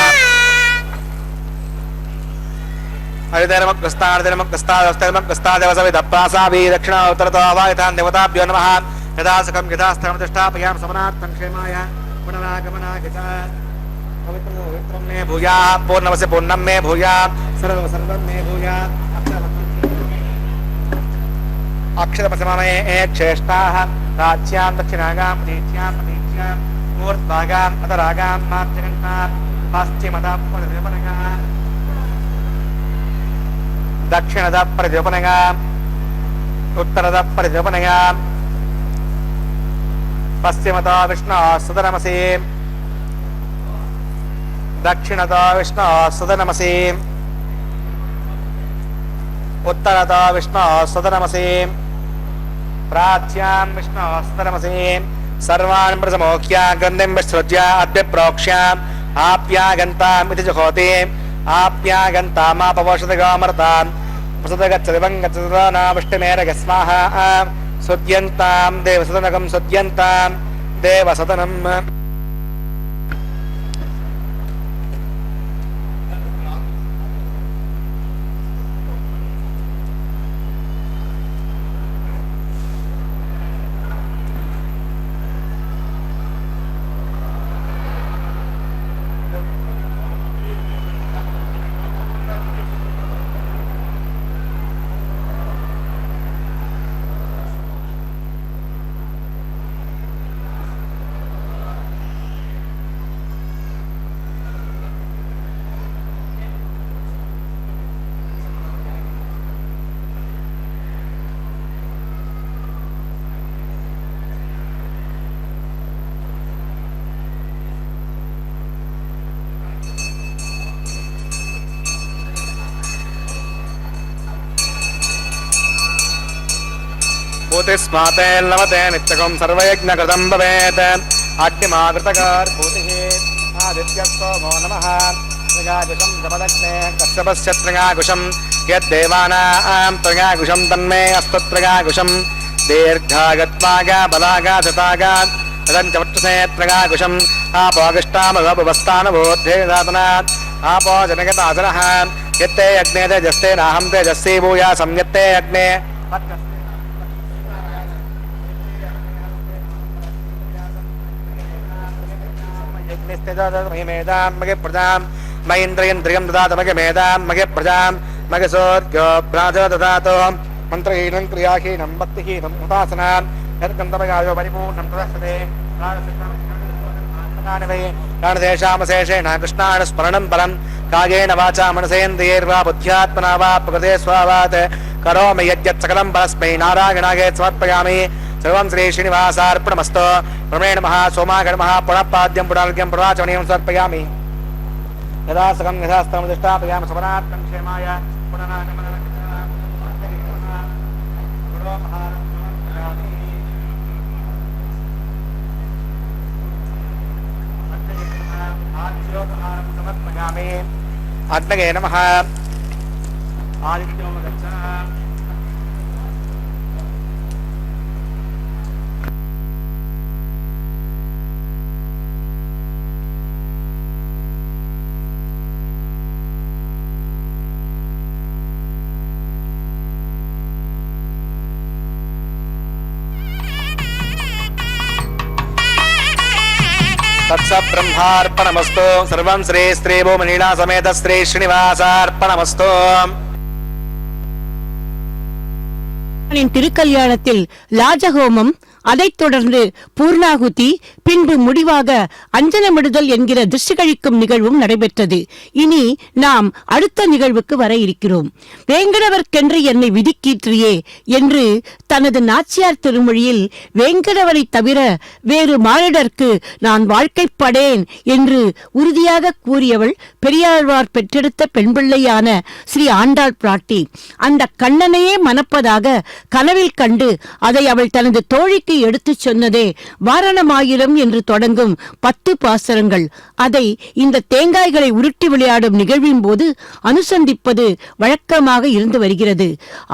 हरिधर्मकृस्तार्धर्मकृस्तादस्तेर्मकृस्तादेवसविदप्रासाभि दक्षिणा उत्तरतो वायतान् देवताभ्यो नमः यदा सकं यथा स्थमतिष्ठापयां समनार्थं क्षेमाय पुनरागमनागता पवित्रं मे भूयाः पूर्णमस्य पूर्णं मे भूयाः सर्वं मे भूयाः अक्षरपसमये श्रेष्ठाः राज्यां दक्षिणागां प्रतीच्यां मूर्ध्भागाम् अधरागां मार्जगन्तां पाश्चिमतां परिनिर्मणगाः दक्षिणद प्रतिपनगा उत्तरद प्रतिपनगा पश्चिमद विष्णु सुदनमसी दक्षिणद विष्णु सुदनमसी उत्तरद विष्णु सुदनमसी प्राच्यां विष्णु सुदनमसी सर्वान् प्रसमोक्ष्य गन्धिं विसृज्य अद्य प्रोक्ष्याम् आप्यागन्ताम् इति जुहोति आप्यागन्तामापवोषदगामर्ताम् प्रसदगच्छदिवङ्गच्छदनावष्टिमेरगस्वाहा सुद्यन्तां देवसदनकं सुद्यन्तां देवसदनम् भूतिस्माते लवते नित्यकं सर्वयज्ञकृतं भवेत् अग्निमाकृतकार्भूतिः आदित्यस्तोमो नमः त्रिगाकुशं जपदग्ने कश्यपस्य त्रिगाकुशं यद्देवानां त्रिगाकुशं तन्मे अस्तु त्रिगाकुशं दीर्घागत्वागा बलागा धतागा तदञ्च वक्षसे त्रिगाकुशं आपोगिष्टामभवस्थानबोद्धेदातनात् आपो जनगतासनः यत्ते अग्ने तेजस्ते नाहं तेजस्वी भूया संयत्ते अग्ने मगे प्रजां मयेन्द्रियं ददातु मगे मेधां मगे प्रजां मगे सूर्यो भ्राजो ददातु मन्त्रहीनं क्रियाहीनं भक्तिहीनं उपासनां यत्कन्तमगायो परिपूर्णं प्रदर्शते प्राणदेशामशेषेण कृष्णानुस्मरणं परं कायेन वाचा मनसेन्द्रियैर्वा बुद्ध्यात्मना वा प्रकृते स्वावात् करोमि यद्यत् सकलं परस्मै नारायणाय समर्पयामि सर्वं श्री श्रीनिवासार्पणमस्तु ब्रह्मेण महा सोमागणमः पुनःपाद्यं पुनर्घ्यं पुनराचमनीयं समर्पयामि यदा सकं यथास्थं दृष्टापयामि समनार्थं क्षेमाय समर्पयामि अग्नये नमः आदित्यो गच्छ तत्सब्रह्मार्पणमस्तु सर्वं श्री स्त्री भूमनीला समेत श्री श्रीनिवासार्पणमस्तु திருக்கல்யாணத்தில் லாஜஹோமம் அதைத் தொடர்ந்து பூர்ணாகுதி, பின்பு முடிவாக அஞ்சனமிடுதல் என்கிற திருஷ்டி கழிக்கும் நிகழ்வும் நடைபெற்றது. இனி நாம் அடுத்த நிகழ்வுக்கு வர இருக்கிறோம். வேங்கடவர்க்கென்று என்னை விதிக்கீற்றியே என்று தனது நாச்சியார் திருமொழியில் வேங்கடவரை தவிர வேறு மானிடர்க்கு நான் வாழ்க்கைப்படேன் என்று உறுதியாக கூறியவள் பெரியாழ்வார் பெற்றெடுத்த பெண்பிள்ளையான ஸ்ரீ ஆண்டாள் பிராட்டி. அந்த கண்ணனையே மணப்பதாக கனவில் கண்டு அதை அவள் தனது தோழிக்கு எடுத்துச் சொன்னதே வாரணமாயிரம் என்று தொடங்கும் 10 பாசுரங்கள். அதை இந்த தேங்காய்களை உருட்டி விளையாடும் நிகழ்வின் போது அனுசந்திப்பது வழக்கமாக இருந்து வருகிறது.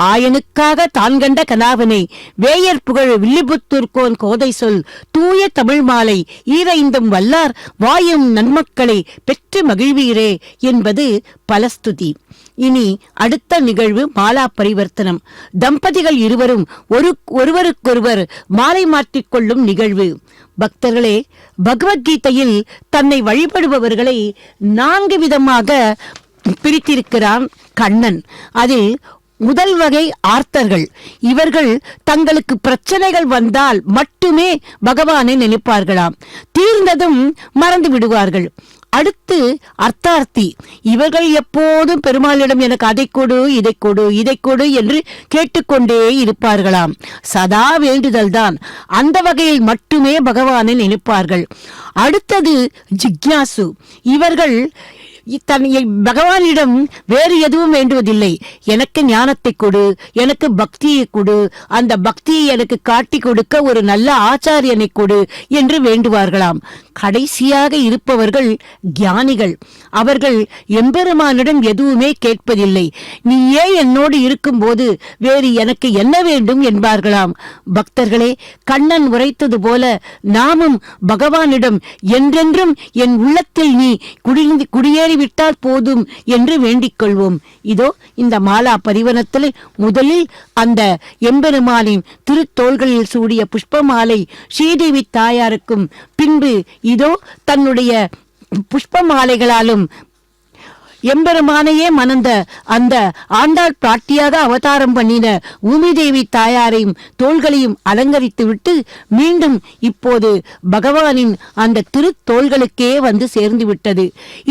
ஆயனுக்காக தான் கண்ட கனாவனை வேயர் புகழ் வில்லிபுத்தூர்கோன் கோதை சொல் தூய தமிழ் மாலை ஈரைந்தும் வல்லார் வாயும் நன்மக்களை பெற்று மகிழ்வீரே என்பது பலஸ்துதி. இனி அடுத்த நிகழ்வு மாலா பரிவர்த்தனம். தம்பதிகள் இருவரும் ஒருவருக்கொருவர் மாலை மாற்றிக்கொள்ளும் நிகழ்வு. பக்தர்களே, பகவத்கீதையில் தன்னை வழிபடுபவர்களை 4 விதமாக பிரித்திருக்கிறான் கண்ணன். அதில் முதல் வகை ஆர்த்தர்கள். இவர்கள் தங்களுக்கு பிரச்சனைகள் வந்தால் மட்டுமே பகவானை நினைப்பார்களாம், தீர்ந்ததும் மறந்து விடுவார்கள். அடுத்து அர்த்தார்த்தி. இவர்கள் எப்போதும் பெருமாளிடம் எனக்கு அதை கொடு, இதை கொடு, இதை கொடு என்று கேட்டுக்கொண்டே இருப்பார்களாம். சதா வேண்டுதல் தான். அந்த வகையில் மட்டுமே பகவானை நினைப்பார்கள். அடுத்தது ஜிக்யாசு. இவர்கள் பகவானிடம் வேறு எதுவும் வேண்டுவதில்லை. எனக்கு ஞானத்தை கொடு, எனக்கு பக்தியை கொடு, அந்த பக்தியை எனக்கு காட்டி கொடுக்க ஒரு நல்ல ஆச்சாரியனை கொடு என்று வேண்டுவார்களாம். கடைசியாக இருப்பவர்கள் ஞானிகள். அவர்கள் எம்பெருமானிடம் எதுவுமே கேட்பதில்லை. நீயே என்னோடு இருக்கும்போது வேறு எனக்கு என்ன வேண்டும் என்பார்களாம். பக்தர்களே, கண்ணன் உரைத்தது போல நாமும் பகவானிடம் என்றென்றும் என் உள்ளத்தில் நீ குடியேறிவிட்டால் போதும் என்று வேண்டிக் கொள்வோம். இதோ இந்த மாலா பரிவனத்தில் முதலில் அந்த எம்பெருமானின் திருத்தோள்களில் சூடிய புஷ்பமாலை ஸ்ரீதேவி தாயாருக்கும், பின்பு இதோ தன்னுடைய புஷ்ப மாலைகளாலும் எம்பெருமானையே மணந்த அந்த ஆண்டாள் பிராட்டியாக அவதாரம் பண்ணின பூமிதேவி தாயாரையும் தோள்களையும் அலங்கரித்து விட்டு மீண்டும் இப்போது பகவானின் அந்த திருத்தோள்களுக்கே வந்து சேர்ந்து விட்டது.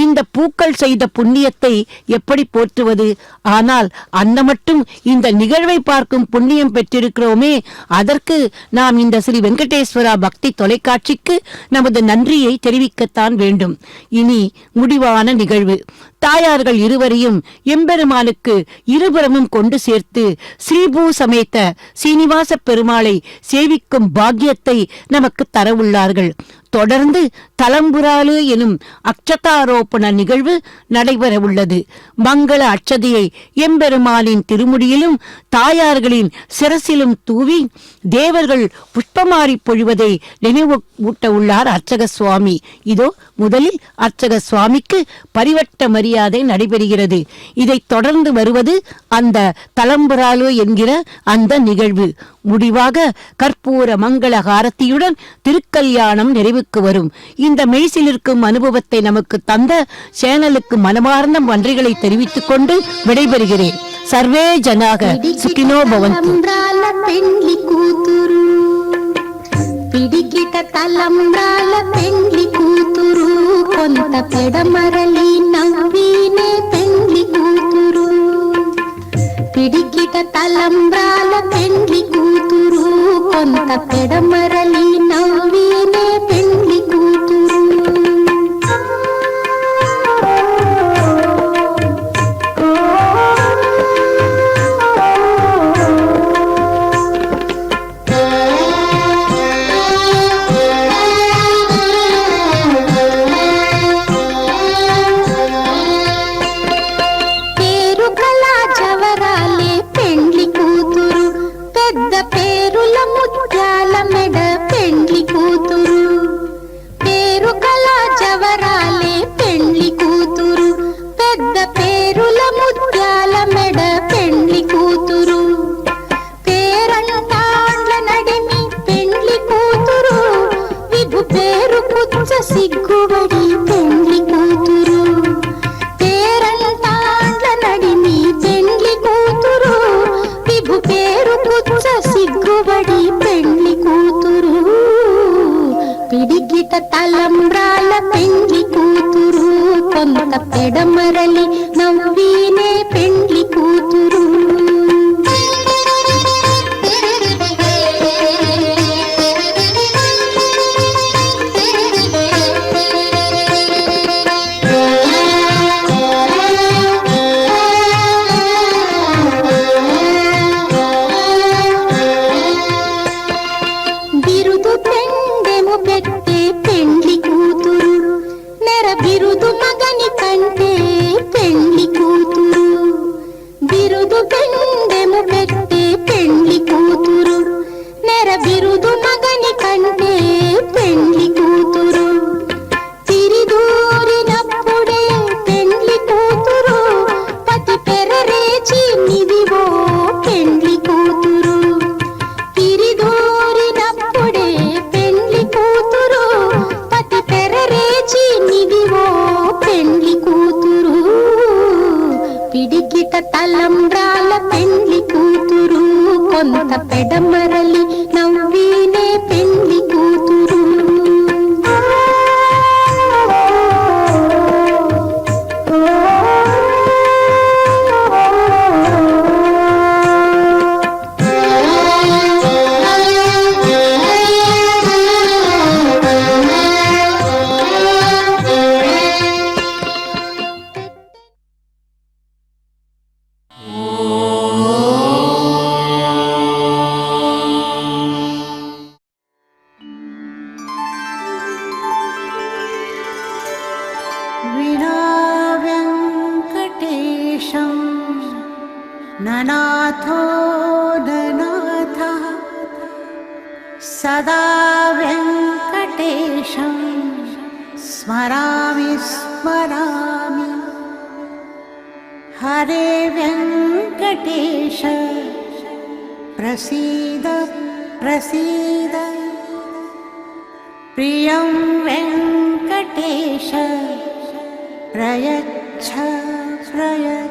இந்த பூக்கள் செய்த புண்ணியத்தை எப்படி போற்றுவது? ஆனால் அந்த மட்டும் இந்த நிகழ்வை பார்க்கும் புண்ணியம் பெற்றிருக்கிறோமே, அதற்கு நாம் இந்த ஸ்ரீ வெங்கடேஸ்வரா பக்தி தொலைக்காட்சிக்கு நமது நன்றியை தெரிவிக்கத்தான் வேண்டும். இனி முடிவான நிகழ்வு. தாயார்கள் இருவரையும் எம்பெருமானுக்கு இருபுறமும் கொண்டு சேர்த்து ஸ்ரீபூ சமேத சீனிவாச பெருமாளை சேவிக்கும் பாக்கியத்தை நமக்கு தரவுள்ளார்கள். தொடர்ந்து தலம்புராலு எனும் அக்ஷதாரோபண நிகழ்வு நடைபெற உள்ளது. மங்கள அட்சதையை எம்பெருமானின் திருமுடியிலும் தாயார்களின் சிரசிலும் தூவி தேவர்கள் புஷ்பமாரி பொழிவதை நினைவூட்ட உள்ளார் அர்ச்சக சுவாமி. இதோ முதலில் அர்ச்சக சுவாமிக்கு பரிவட்ட மரியாதை நடைபெறுகிறது. இதை தொடர்ந்து வருவது அந்த தலம்புராலு என்கிற அந்த நிகழ்வு. முடிவாக கற்பூர மங்கள ஹாரத்தியுடன் திருக்கல்யாணம் நிறைவுக்கு வரும். இந்த மெய்சிலிருக்கும் அனுபவத்தை நமக்கு தந்த சேனலுக்கு மனமார்ந்த நன்றிகளை தெரிவித்துக் கொண்டு விடைபெறுகிறேன். சர்வே ஜனாக சுகினோ பவந்து. పిడికిట తలంబ్రాల పెండ్లి కూతురు, కొంత పెడమరలి నవ్వినే పెండ్లి కూతురు. పిడికిట తలంబ్రాల పెండ్లి కూతురు, కొంత పెడమరలి నవ్వినే పెండ్లి కూతురు. పేరుల ముత్యాల మెడ పెండ్లి కూతురు. పెడమరలి నవ్వీనే పెండ్లి కూతురు. బిరుదు పెండెము పెట్టే పెండ్లి కూతురు, నెర బిరుదు మగని కంటే పెండ్లి కూతురు. బిరుదు పెండెము పెట్టే పెండ్లి కూతురు, నెర బిరుదు మగని కంటే పెండ్లి కూతురు. తిరిదూరినప్పుడే పెండ్లి కూతురు, పతి పెరరేచి నిదివో పెండ్లి కూతురు. తిరిదూరినప్పుడే పెండ్లి కూతురు, పతి పెరరేచి నిదివో పెండ్లి కూతురు. పిడికిట తలంబ్రాల పెండ్లి కూతురు, కొంత పెడమరలి నవ్వీనే పెండ్లి కూతురు. विना वेङ्कटेशं ननाथो ननाथः, सदा वेङ्कटेशं स्मरामि स्मरामि. हरे वेङ्कटेश प्रसीद प्रसीद, प्रियं वेङ्कटेश प्रयच्छ प्रयच्छ.